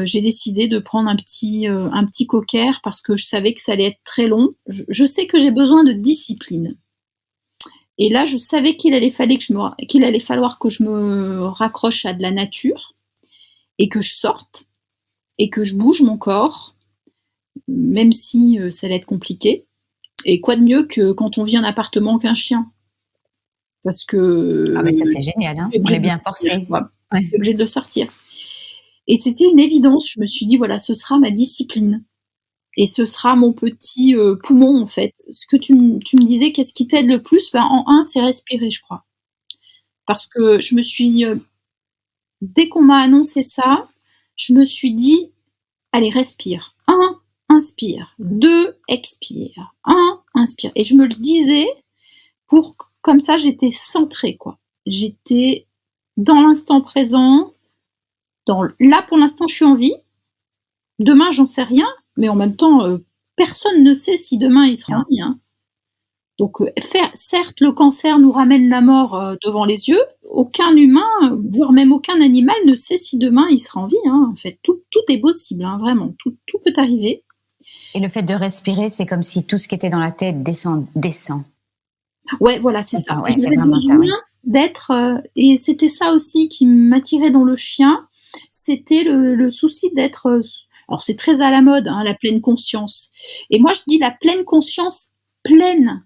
j'ai décidé de prendre un petit cocker, parce que je savais que ça allait être très long. Je sais que j'ai besoin de discipline. Et là, je savais qu'il allait falloir que je me raccroche à de la nature, et que je sorte, et que je bouge mon corps, même si ça allait être compliqué. Et quoi de mieux que quand on vit en appartement qu'un chien? Parce que... Ah ben ça c'est génial, hein, on est bien forcé. On est obligé de le sortir. Et c'était une évidence, je me suis dit, voilà, ce sera ma discipline. Et ce sera mon petit poumon, en fait. Ce que tu me disais, qu'est-ce qui t'aide le plus? En un, c'est respirer, je crois. Parce que je me suis... dès qu'on m'a annoncé ça, je me suis dit, allez, respire. 1, inspire. 2, expire. 1, inspire. Et je me le disais comme ça, j'étais centrée, quoi. J'étais dans l'instant présent. Là, pour l'instant, je suis en vie. Demain, j'en sais rien. Mais en même temps, personne ne sait si demain, il sera en vie. Hein. Donc, certes, le cancer nous ramène la mort devant les yeux. Aucun humain, voire même aucun animal, ne sait si demain, il sera en vie. Hein. En fait, tout est possible, hein, vraiment. Tout peut arriver. Et le fait de respirer, c'est comme si tout ce qui était dans la tête descend. Ouais, voilà, c'est ça. Ouais, j'avais besoin d'être... et c'était ça aussi qui m'attirait dans le chien. C'était le souci d'être... alors, c'est très à la mode, hein, la pleine conscience. Et moi, je dis la pleine conscience pleine.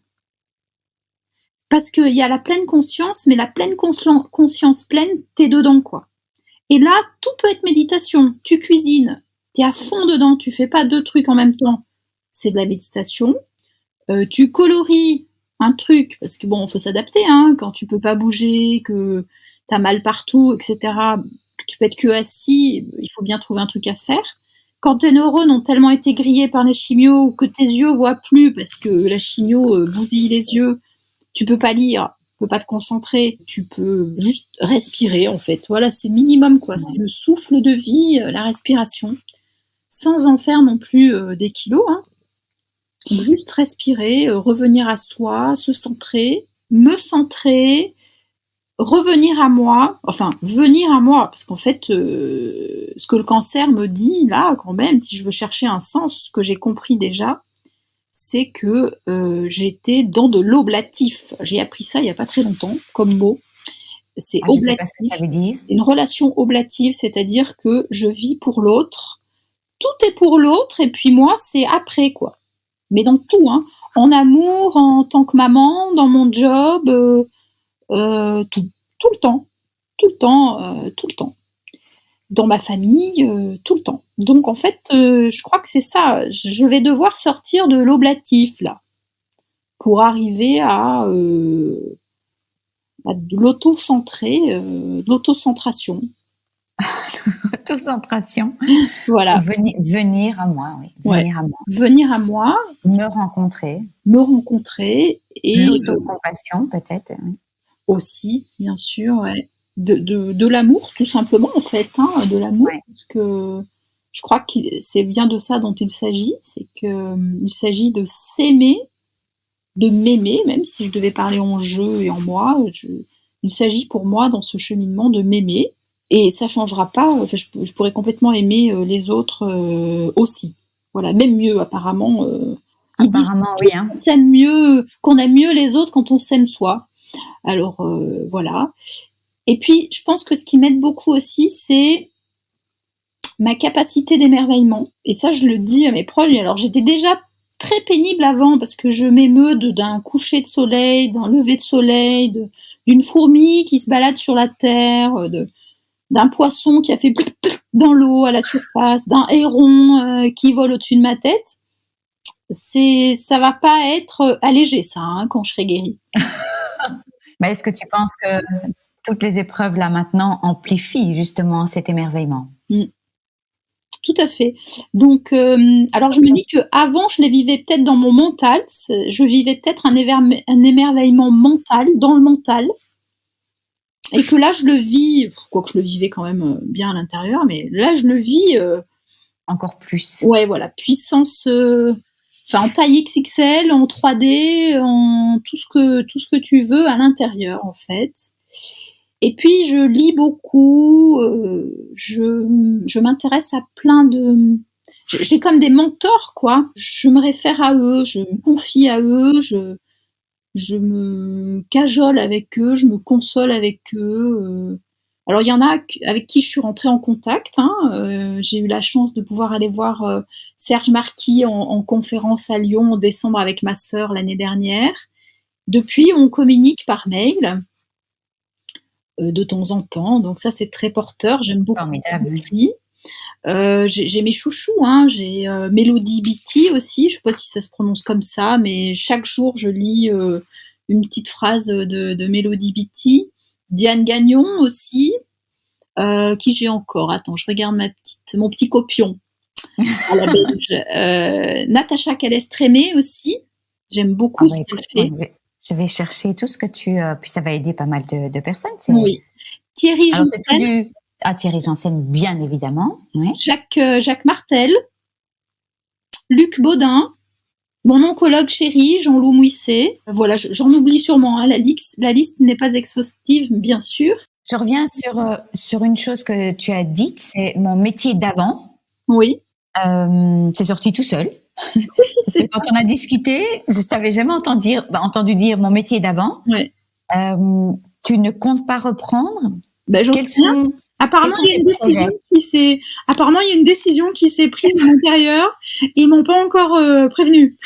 Parce qu'il y a la pleine conscience, mais la pleine conscience pleine, t'es dedans, quoi. Et là, tout peut être méditation. Tu cuisines, t'es à fond dedans, tu fais pas 2 trucs en même temps. C'est de la méditation. Tu coloris un truc, parce que bon, faut s'adapter, hein, quand tu peux pas bouger, que t'as mal partout, etc., que tu peux être que assis, il faut bien trouver un truc à faire. Quand tes neurones ont tellement été grillés par les chimios, ou que tes yeux voient plus, parce que la chimio bousille les yeux, tu peux pas lire, tu peux pas te concentrer, tu peux juste respirer, en fait. Voilà, c'est minimum, quoi. C'est le souffle de vie, la respiration, sans en faire non plus des kilos, hein. Juste respirer, revenir à soi, se centrer, me centrer, revenir à moi, enfin venir à moi, parce qu'en fait, ce que le cancer me dit là, quand même, si je veux chercher un sens, ce que j'ai compris déjà, c'est que j'étais dans de l'oblatif. J'ai appris ça il n'y a pas très longtemps, comme mot. C'est oblatif. Je sais pas ce que ça veut dire. Une relation oblative, c'est-à-dire que je vis pour l'autre, tout est pour l'autre, et puis moi, c'est après, quoi. Mais dans tout, hein. En amour, en tant que maman, dans mon job, tout le temps. Tout le temps. dans ma famille, tout le temps. Donc en fait, je crois que c'est ça. Je vais devoir sortir de l'oblatif là, pour arriver à de l'autocentration. Autocentration. Voilà. Venir à moi, oui. Ouais. Venir à moi. Venir à moi, Me rencontrer. Et l'autocompassion peut-être. aussi, bien sûr, ouais. De l'amour, tout simplement, en fait, hein, de l'amour, Ouais. parce que je crois que c'est bien de ça dont il s'agit, c'est que il s'agit de s'aimer, de m'aimer, même si je devais parler en je et en moi, il s'agit pour moi dans ce cheminement de m'aimer, et ça changera pas. Enfin, je pourrais complètement aimer les autres aussi. Voilà, même mieux apparemment. Ils disent Apparemment, tous oui, hein. qu'on s'aime mieux, qu'on aime mieux les autres quand on s'aime soi. Alors voilà. Et puis, je pense que ce qui m'aide beaucoup aussi, c'est ma capacité d'émerveillement. Et ça, je le dis à mes proches. Alors, j'étais déjà très pénible avant parce que je m'émeus d'un coucher de soleil, d'un lever de soleil, d'une fourmi qui se balade sur la terre, d'un poisson qui a fait dans l'eau à la surface, d'un héron qui vole au-dessus de ma tête. Ça va pas être allégé, ça, hein, quand je serai guérie. Mais est-ce que tu penses que toutes les épreuves là maintenant amplifient justement cet émerveillement? Tout à fait. Donc, alors je me dis que avant, je les vivais peut-être dans mon mental. Je vivais peut-être un émerveillement mental, dans le mental, et que là, je le vis, quoique je le vivais quand même bien à l'intérieur, mais là, je le vis encore plus. Ouais, voilà, puissance, en taille XXL, en 3D, en tout ce que tu veux à l'intérieur, en fait. Et puis je lis beaucoup, je m'intéresse à plein de... J'ai comme des mentors, quoi. Je me réfère à eux, je me confie à eux, je me cajole avec eux, je me console avec eux. Alors il y en a avec qui je suis rentrée en contact. J'ai eu la chance de pouvoir aller voir Serge Marquis en conférence à Lyon en décembre avec ma sœur l'année dernière. Depuis, on communique par mail de temps en temps, donc ça c'est très porteur. J'aime beaucoup ce qu'il écrit. J'ai mes chouchous, hein. J'ai Mélodie Beatty aussi, je sais pas si ça se prononce comme ça, mais chaque jour je lis une petite phrase de Mélodie Beatty. Diane Gagnon aussi, qui j'ai encore. Attends, je regarde mon petit copion à la belge. Natacha Calestrémé aussi, j'aime beaucoup ce qu'elle fait. Je vais chercher tout ce que puis ça va aider pas mal de personnes. Oui. Thierry Janssen. Thierry Janssen, bien évidemment. Oui. Jacques Martel, Luc Baudin, mon oncologue chéri, Jean-Loup Mouisset. Voilà, j'en oublie sûrement. Hein, la liste n'est pas exhaustive, bien sûr. Je reviens sur une chose que tu as dite, c'est mon métier d'avant. Oui. C'est sorti tout seul. Oui, c'est quand on a discuté, je t'avais jamais entendu dire mon métier d'avant. Ouais. Tu ne comptes pas reprendre? J'en sais rien. Apparemment, il y a une décision qui s'est prise à l'intérieur et ils m'ont pas encore prévenu.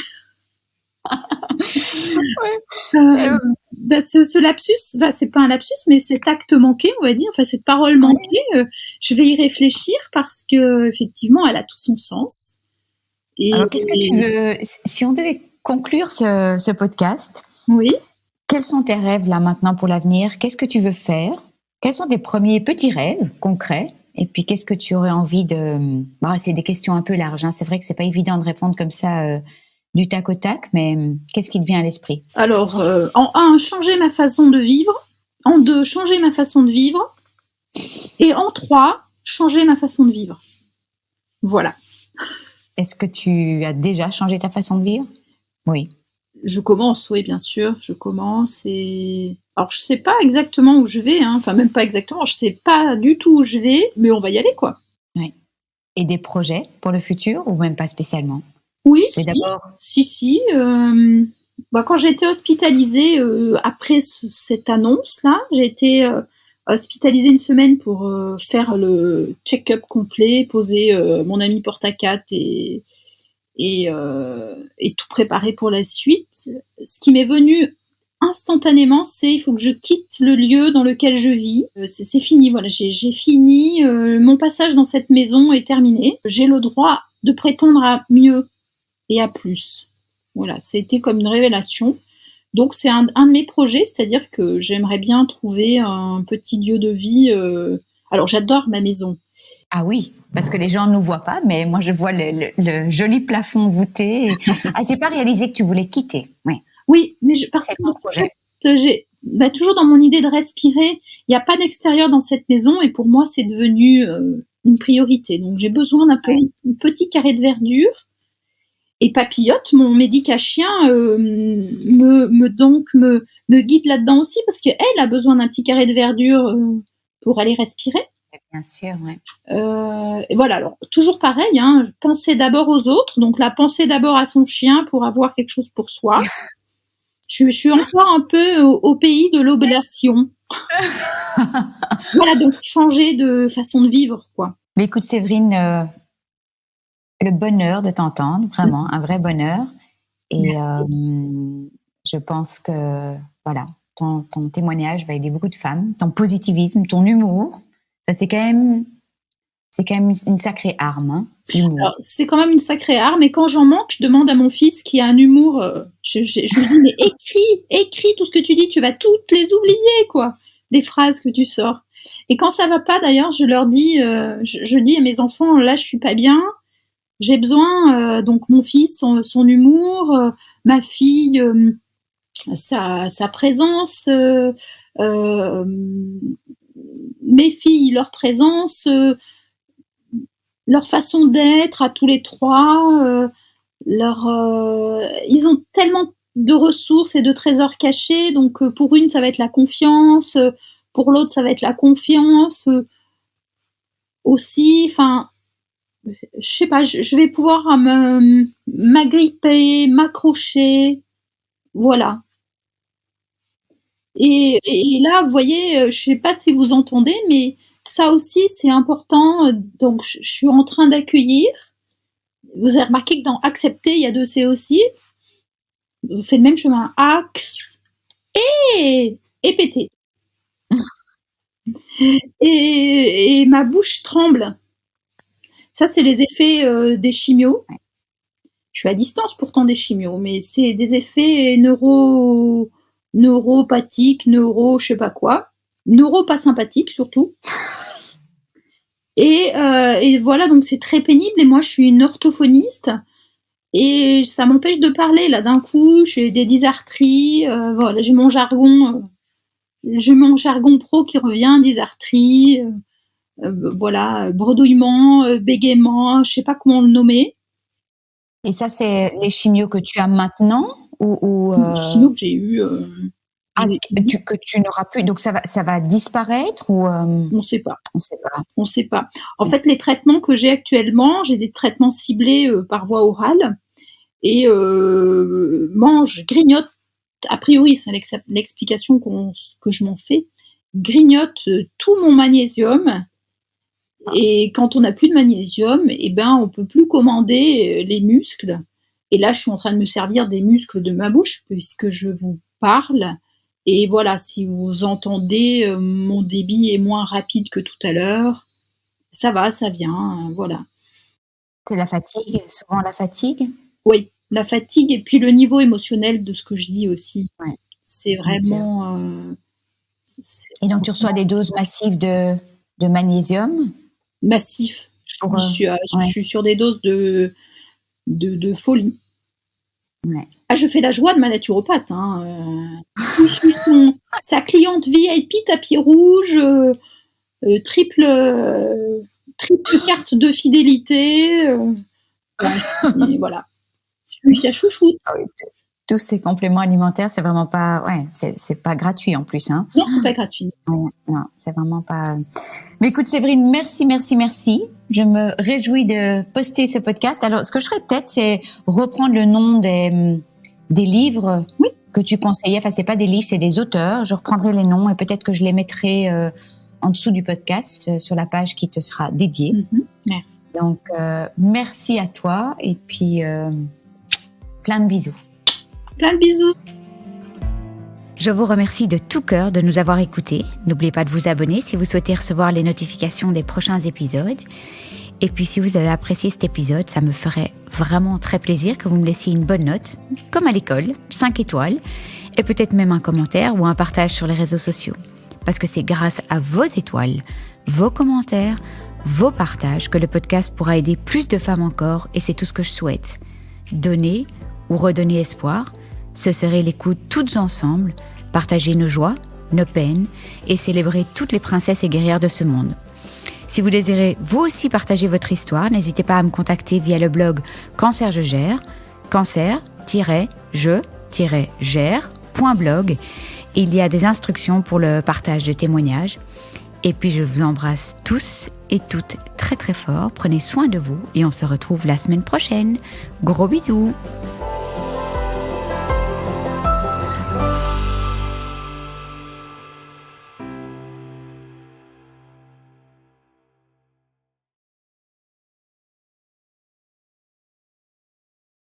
Ce lapsus, c'est pas un lapsus, mais cet acte manqué, on va dire, cette parole manquée, je vais y réfléchir parce que effectivement, elle a tout son sens. Alors, qu'est-ce que tu veux, si on devait conclure ce podcast? Oui. Quels sont tes rêves là maintenant pour l'avenir? Qu'est-ce que tu veux faire? Quels sont tes premiers petits rêves concrets? Et puis, qu'est-ce que tu aurais envie de... c'est des questions un peu larges. Hein. C'est vrai que c'est pas évident de répondre comme ça du tac au tac, mais qu'est-ce qui te vient à l'esprit? Alors, en 1, changer ma façon de vivre. En 2, changer ma façon de vivre. Et en 3, changer ma façon de vivre. Voilà. Est-ce que tu as déjà changé ta façon de vivre? Oui. Je commence, oui, bien sûr. Je commence et... Alors, je sais pas exactement où je vais, hein. Enfin, même pas exactement. Je sais pas du tout où je vais, mais on va y aller, quoi. Oui. Et des projets pour le futur ou même pas spécialement? Oui, si. Quand j'ai été hospitalisée, après cette annonce-là, j'ai été hospitalisée une semaine pour faire le check-up complet, poser mon ami porte-à-4 et tout préparer pour la suite. Ce qui m'est venu instantanément, il faut que je quitte le lieu dans lequel je vis. C'est fini, voilà, j'ai fini. Mon passage dans cette maison est terminé. J'ai le droit de prétendre à mieux et à plus. Voilà, c'était comme une révélation. Donc c'est un de mes projets, c'est-à-dire que j'aimerais bien trouver un petit lieu de vie. Alors j'adore ma maison. Ah oui, parce que les gens ne nous voient pas, mais moi je vois le joli plafond voûté. J'ai pas réalisé que tu voulais quitter. Oui, mais parce que en fait, j'ai toujours dans mon idée de respirer, il n'y a pas d'extérieur dans cette maison et pour moi c'est devenu une priorité. Donc j'ai besoin d'un petit carré de verdure. Et Papillote, mon médica-chien, me guide là-dedans aussi parce qu'elle a besoin d'un petit carré de verdure pour aller respirer. Bien sûr, oui. Et voilà, alors toujours pareil, hein, penser d'abord aux autres, donc là, penser d'abord à son chien pour avoir quelque chose pour soi. Je suis encore un peu au pays de l'oblation. Voilà, donc changer de façon de vivre, quoi. Mais écoute, Séverine, le bonheur de t'entendre, vraiment, un vrai bonheur. Et je pense que, voilà, ton témoignage va aider beaucoup de femmes, ton positivisme, ton humour. Ça, c'est quand même une sacrée arme, hein, l'humour. Alors, c'est quand même une sacrée arme, et quand j'en manque, je demande à mon fils qui a un humour, je lui dis, mais écris tout ce que tu dis, tu vas toutes les oublier, quoi, les phrases que tu sors. Et quand ça va pas, d'ailleurs, je leur dis, je dis à mes enfants, là, je suis pas bien, j'ai besoin, donc mon fils, son humour, ma fille, sa présence, mes filles, leur présence, leur façon d'être à tous les trois, ils ont tellement de ressources et de trésors cachés, donc pour une ça va être la confiance, pour l'autre ça va être la confiance aussi, enfin je sais pas, je vais pouvoir m'agripper, m'accrocher, voilà. Et là, vous voyez, je sais pas si vous entendez, mais ça aussi, c'est important. Donc, je suis en train d'accueillir. Vous avez remarqué que dans accepter, il y a 2 C aussi. Vous faites le même chemin. Axe et péter. Et ma bouche tremble. Ça, c'est les effets des chimios. Je suis à distance pourtant des chimios, mais c'est des effets neuropathiques, je sais pas quoi. Neuro pas sympathiques surtout. Et voilà, donc c'est très pénible. Et moi, je suis une orthophoniste. Et ça m'empêche de parler, là, d'un coup. J'ai des dysarthries. Voilà, j'ai mon jargon pro qui revient, dysarthrie. Voilà, bredouillement, bégaiement, je sais pas comment le nommer. Et ça, c'est les chimios que tu as maintenant ou Les chimios que j'ai eu. Que tu n'auras plus. Donc ça va disparaître ou On sait pas. On sait pas. En fait, les traitements que j'ai actuellement, j'ai des traitements ciblés par voie orale et grignote. A priori, c'est l'explication que je m'en fais. Grignote tout mon magnésium. Et quand on n'a plus de magnésium, eh ben, on peut plus commander les muscles. Et là, je suis en train de me servir des muscles de ma bouche puisque je vous parle. Et voilà, si vous entendez, mon débit est moins rapide que tout à l'heure. Ça va, ça vient, voilà. C'est la fatigue, souvent la fatigue. Oui, la fatigue et puis le niveau émotionnel de ce que je dis aussi. Ouais. C'est vraiment. Et donc, tu reçois des doses massives de magnésium? Massif. Je suis sur des doses de folie. Ouais. Ah, je fais la joie de ma naturopathe. Je suis sa cliente VIP tapis rouge, triple carte de fidélité. Voilà. Je suis à chouchoute. Ah oui, tous ces compléments alimentaires, c'est vraiment pas, c'est pas gratuit en plus, hein. Non, c'est pas gratuit. Non, c'est vraiment pas. Mais écoute, Séverine, merci. Je me réjouis de poster ce podcast. Alors, ce que je ferais peut-être, c'est reprendre le nom des livres que tu conseillais. Enfin, c'est pas des livres, c'est des auteurs. Je reprendrai les noms et peut-être que je les mettrai en dessous du podcast sur la page qui te sera dédiée. Mm-hmm. Merci. Donc, merci à toi et puis plein de bisous. Plein de bisous. Je vous remercie de tout cœur de nous avoir écoutés. N'oubliez pas de vous abonner si vous souhaitez recevoir les notifications des prochains épisodes. Et puis si vous avez apprécié cet épisode, ça me ferait vraiment très plaisir que vous me laissiez une bonne note, comme à l'école, 5 étoiles, et peut-être même un commentaire ou un partage sur les réseaux sociaux. Parce que c'est grâce à vos étoiles, vos commentaires, vos partages que le podcast pourra aider plus de femmes encore, et c'est tout ce que je souhaite. Donner ou redonner espoir, ce serait l'écoute toutes ensemble, partager nos joies, nos peines et célébrer toutes les princesses et guerrières de ce monde. Si vous désirez vous aussi partager votre histoire, n'hésitez pas à me contacter via le blog Cancer je gère, cancer-je-gère.blog. Il y a des instructions pour le partage de témoignages. Et puis je vous embrasse tous et toutes très très fort. Prenez soin de vous et on se retrouve la semaine prochaine. Gros bisous!